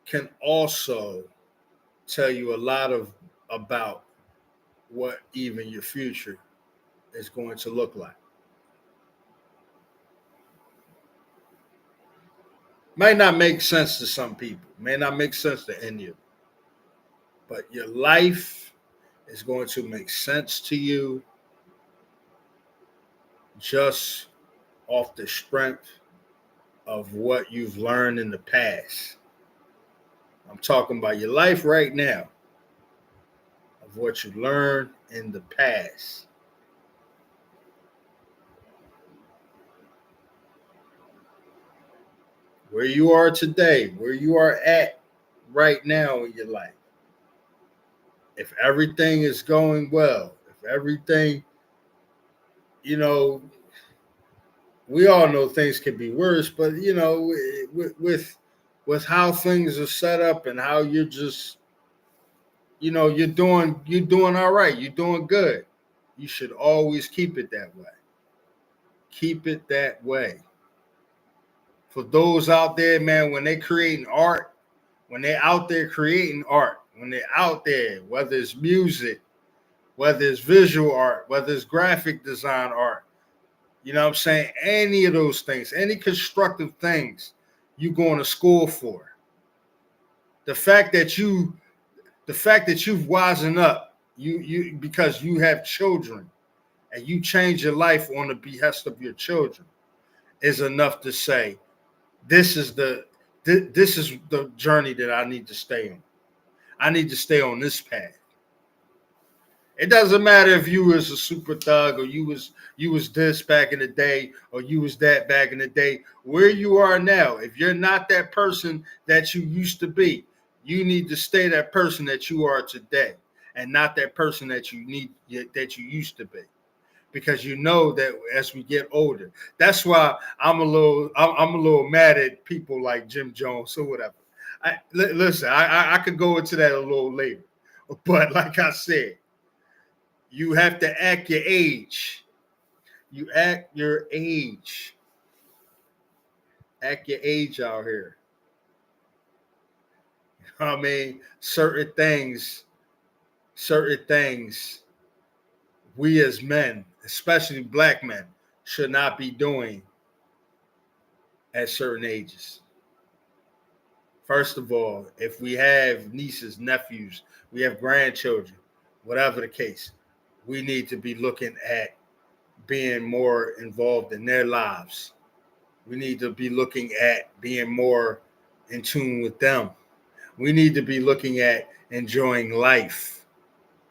can also tell you a lot about what even your future is going to look like. May not make sense to some people, may not make sense to any of you, but your life is going to make sense to you just off the strength of what you've learned in the past. I'm talking about your life right now, of what you learned in the past. Where you are today, where you are at right now in your life. If everything is going well, if everything, you know, we all know things can be worse, but with how things are set up and how you're just, you're doing all right, you're doing good. You should always keep it that way. Keep it that way. For those out there, man, when they creating art, when they're out there creating art, when they're out there, whether it's music, whether it's visual art, whether it's graphic design art, you know what I'm saying? Any of those things, any constructive things you going to school for. The fact that you've wisened up, you because you have children, and you change your life on the behest of your children is enough to say, this is the journey that I need to stay on. I need to stay on this path. It doesn't matter if you was a super thug or you was this back in the day or you was that back in the day. Where you are now, if you're not that person that you used to be, you need to stay that person that you are today and not that person that you used to be. Because you know that as we get older, that's why I'm a little mad at people like Jim Jones or whatever. Listen, I could go into that a little later, but like I said, you have to act your age. You act your age. Act your age out here. I mean, certain things we as men, especially black men, should not be doing at certain ages. First of all, if we have nieces, nephews, we have grandchildren, whatever the case, we need to be looking at being more involved in their lives. We need to be looking at being more in tune with them. We need to be looking at enjoying life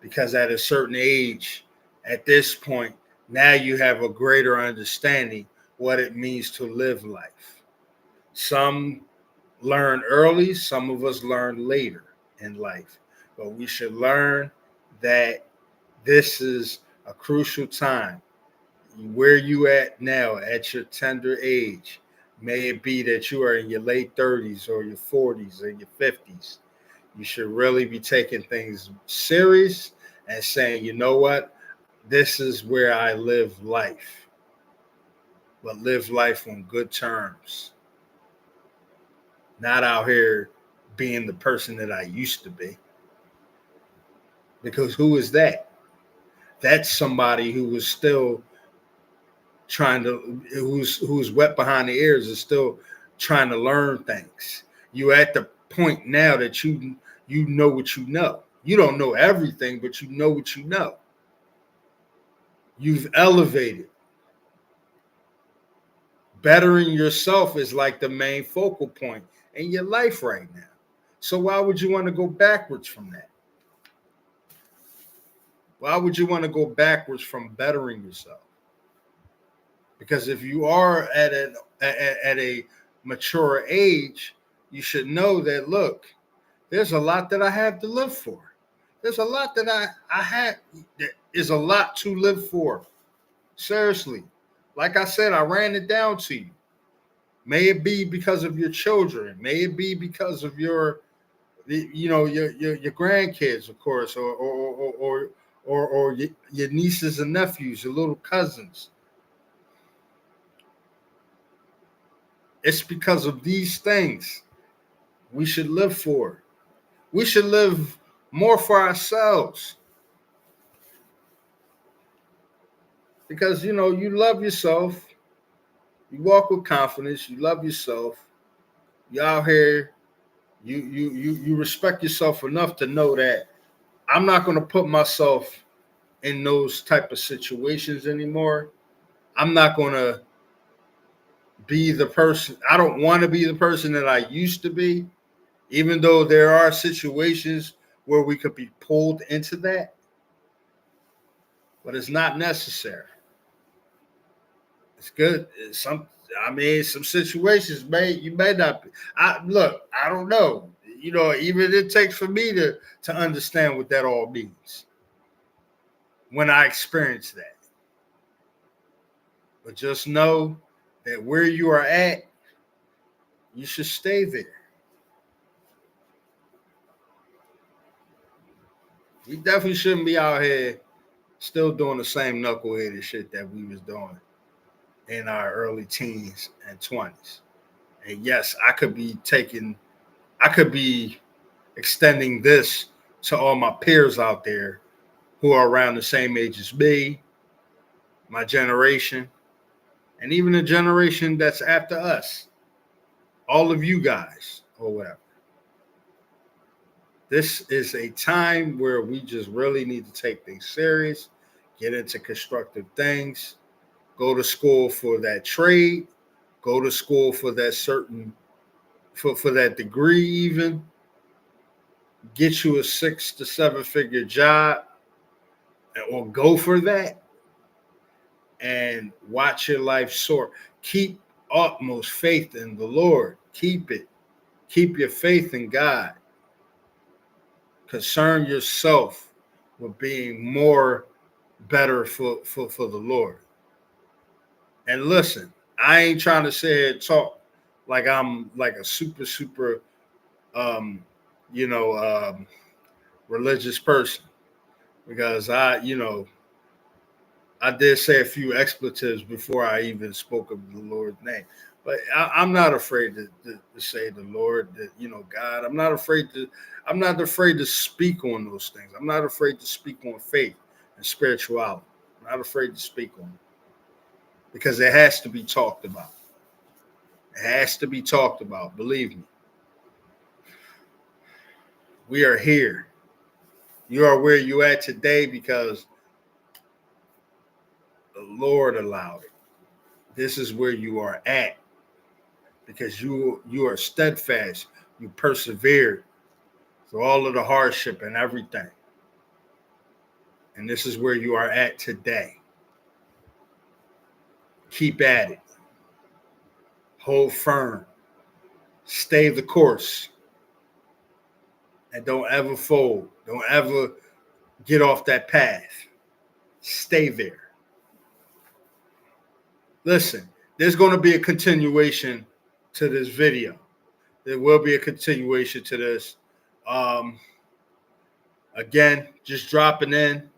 because at a certain age, at this point, now you have a greater understanding what it means to live life. Some learn early, some of us learn later in life, but we should learn that this is a crucial time. Where you at now at your tender age, may it be that you are in your late 30s or your 40s or your 50s, you should really be taking things serious and saying, you know what, this is where I live life, but live life on good terms, not out here being the person that I used to be. Because who is that? That's somebody who was still who's wet behind the ears is still trying to learn things. You at the point now that you know what you know. You don't know everything, but you know what you know. You've elevated. Bettering yourself is like the main focal point in your life right now. So why would you want to go backwards from that? Why would you want to go backwards from bettering yourself? Because if you are at a mature age, you should know that, look, there's a lot that I have to live for. There's a lot that I have. There is a lot to live for. Seriously. Like I said, I ran it down to you. May it be because of your children. May it be because of your grandkids, of course, or your nieces and nephews, your little cousins. It's because of these things we should live for. We should live more for ourselves because you love yourself. You walk with confidence. You love yourself. You out here. You respect yourself enough to know that I'm not going to put myself in those type of situations anymore. I'm not going to be the person. I don't want to be the person that I used to be, even though there are situations where we could be pulled into that, but it's not necessary. It's good. Some situations you may not be. I don't know. Even it takes for me to understand what that all means when I experience that. But just know that where you are at, you should stay there. We definitely shouldn't be out here still doing the same knuckleheaded shit that we was doing in our early teens and 20s. And yes, I could be extending this to all my peers out there who are around the same age as me, my generation, and even the generation that's after us. All of you guys or whatever. This is a time where we just really need to take things serious, get into constructive things, go to school for that trade, go to school for that certain for that degree, even get you a 6 to 7 figure job, or go for that and watch your life soar. Keep utmost faith in the Lord. Keep it. Keep your faith in God. Concern yourself with being more better for the Lord. And listen, I ain't trying to sit here and talk like I'm like a super um, you know, religious person, because I did say a few expletives before I even spoke of the Lord's name. But I'm not afraid to say the Lord, that, God. I'm not afraid to speak on those things. I'm not afraid to speak on faith and spirituality. I'm not afraid to speak on it, because it has to be talked about. It has to be talked about. Believe me. We are here. You are where you at today because the Lord allowed it. This is where you are at because you are steadfast. You persevered through all of the hardship and everything. And this is where you are at today. Keep at it. Hold firm. Stay the course. And don't ever fold. Don't ever get off that path. Stay there. Listen, there's going to be a continuation to this video. There will be a continuation to this. Again, just dropping in.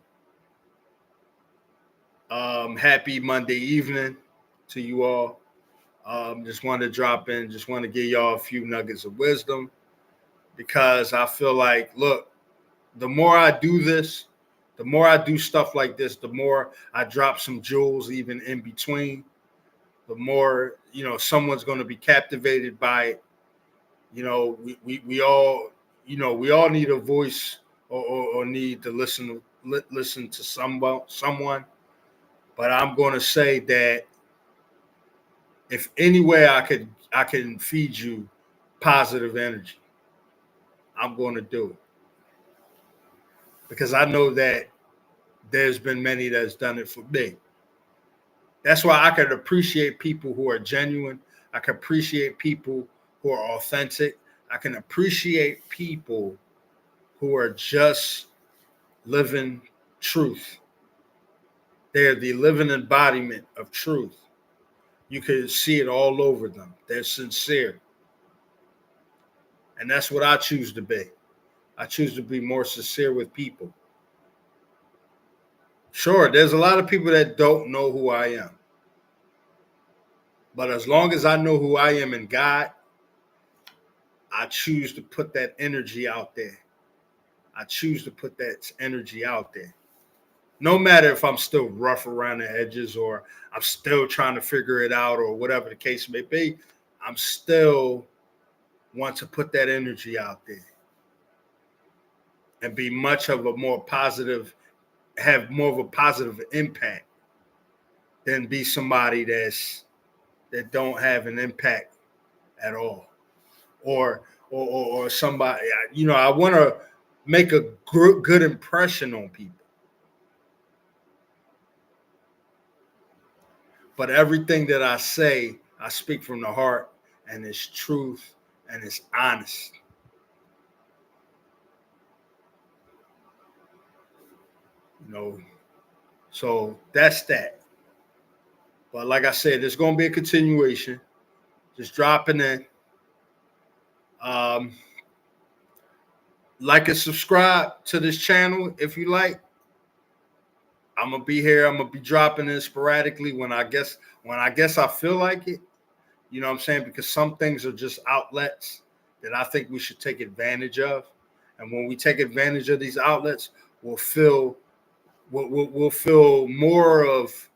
Happy Monday evening to you all. Just wanted to drop in. Just want to give y'all a few nuggets of wisdom, because I feel like, look, the more I do this, the more I do stuff like this, the more I drop some jewels even in between, the more, someone's going to be captivated by it. We all, we all need a voice, or need to listen to someone. But I'm going to say that if any way I can feed you positive energy, I'm going to do it, because I know that there's been many that's done it for me. That's why I can appreciate people who are genuine. I can appreciate people who are authentic. I can appreciate people who are just living truth. They're the living embodiment of truth. You can see it all over them. They're sincere. And that's what I choose to be. I choose to be more sincere with people. Sure, there's a lot of people that don't know who I am. But as long as I know who I am in God, I choose to put that energy out there. I choose to put that energy out there. No matter if I'm still rough around the edges, or I'm still trying to figure it out, or whatever the case may be, I'm still want to put that energy out there and be much of a more positive, have more of a positive impact than be somebody that don't have an impact at all, or somebody. I want to make a good impression on people, but everything that I say, I speak from the heart, and it's truth, and it's honest. So that's that. But like I said, there's going to be a continuation. Just dropping in. Like and subscribe to this channel if you like. I'm gonna be here. I'm gonna be dropping in sporadically when I guess I feel like it. You know what I'm saying? Because some things are just outlets that I think we should take advantage of. And when we take advantage of these outlets, we'll feel more of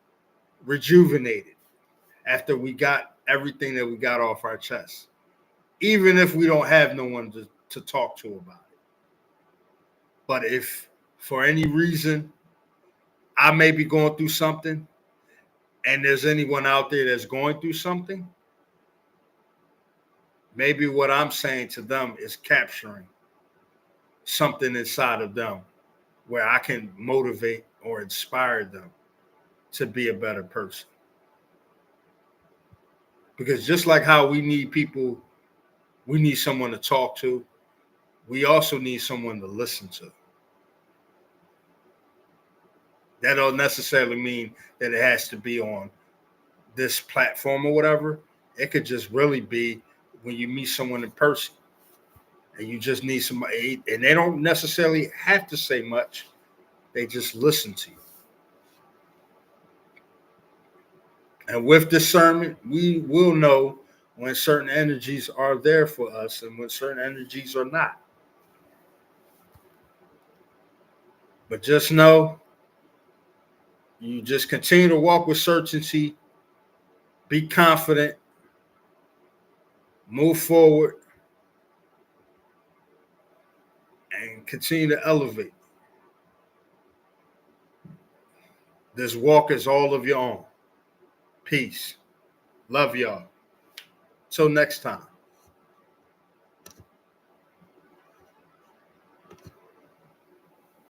rejuvenated after we got everything that we got off our chest, even if we don't have no one to talk to about it. But if for any reason I may be going through something and there's anyone out there that's going through something, maybe what I'm saying to them is capturing something inside of them where I can motivate or inspire them to be a better person. Because just like how we need people, we need someone to talk to, we also need someone to listen to. That don't necessarily mean that it has to be on this platform or whatever. It could just really be when you meet someone in person and you just need somebody, and they don't necessarily have to say much. They just listen to you. And with discernment, we will know when certain energies are there for us and when certain energies are not. But just know, you just continue to walk with certainty, be confident, move forward, and continue to elevate. This walk is all of your own. Peace. Love y'all. Till next time.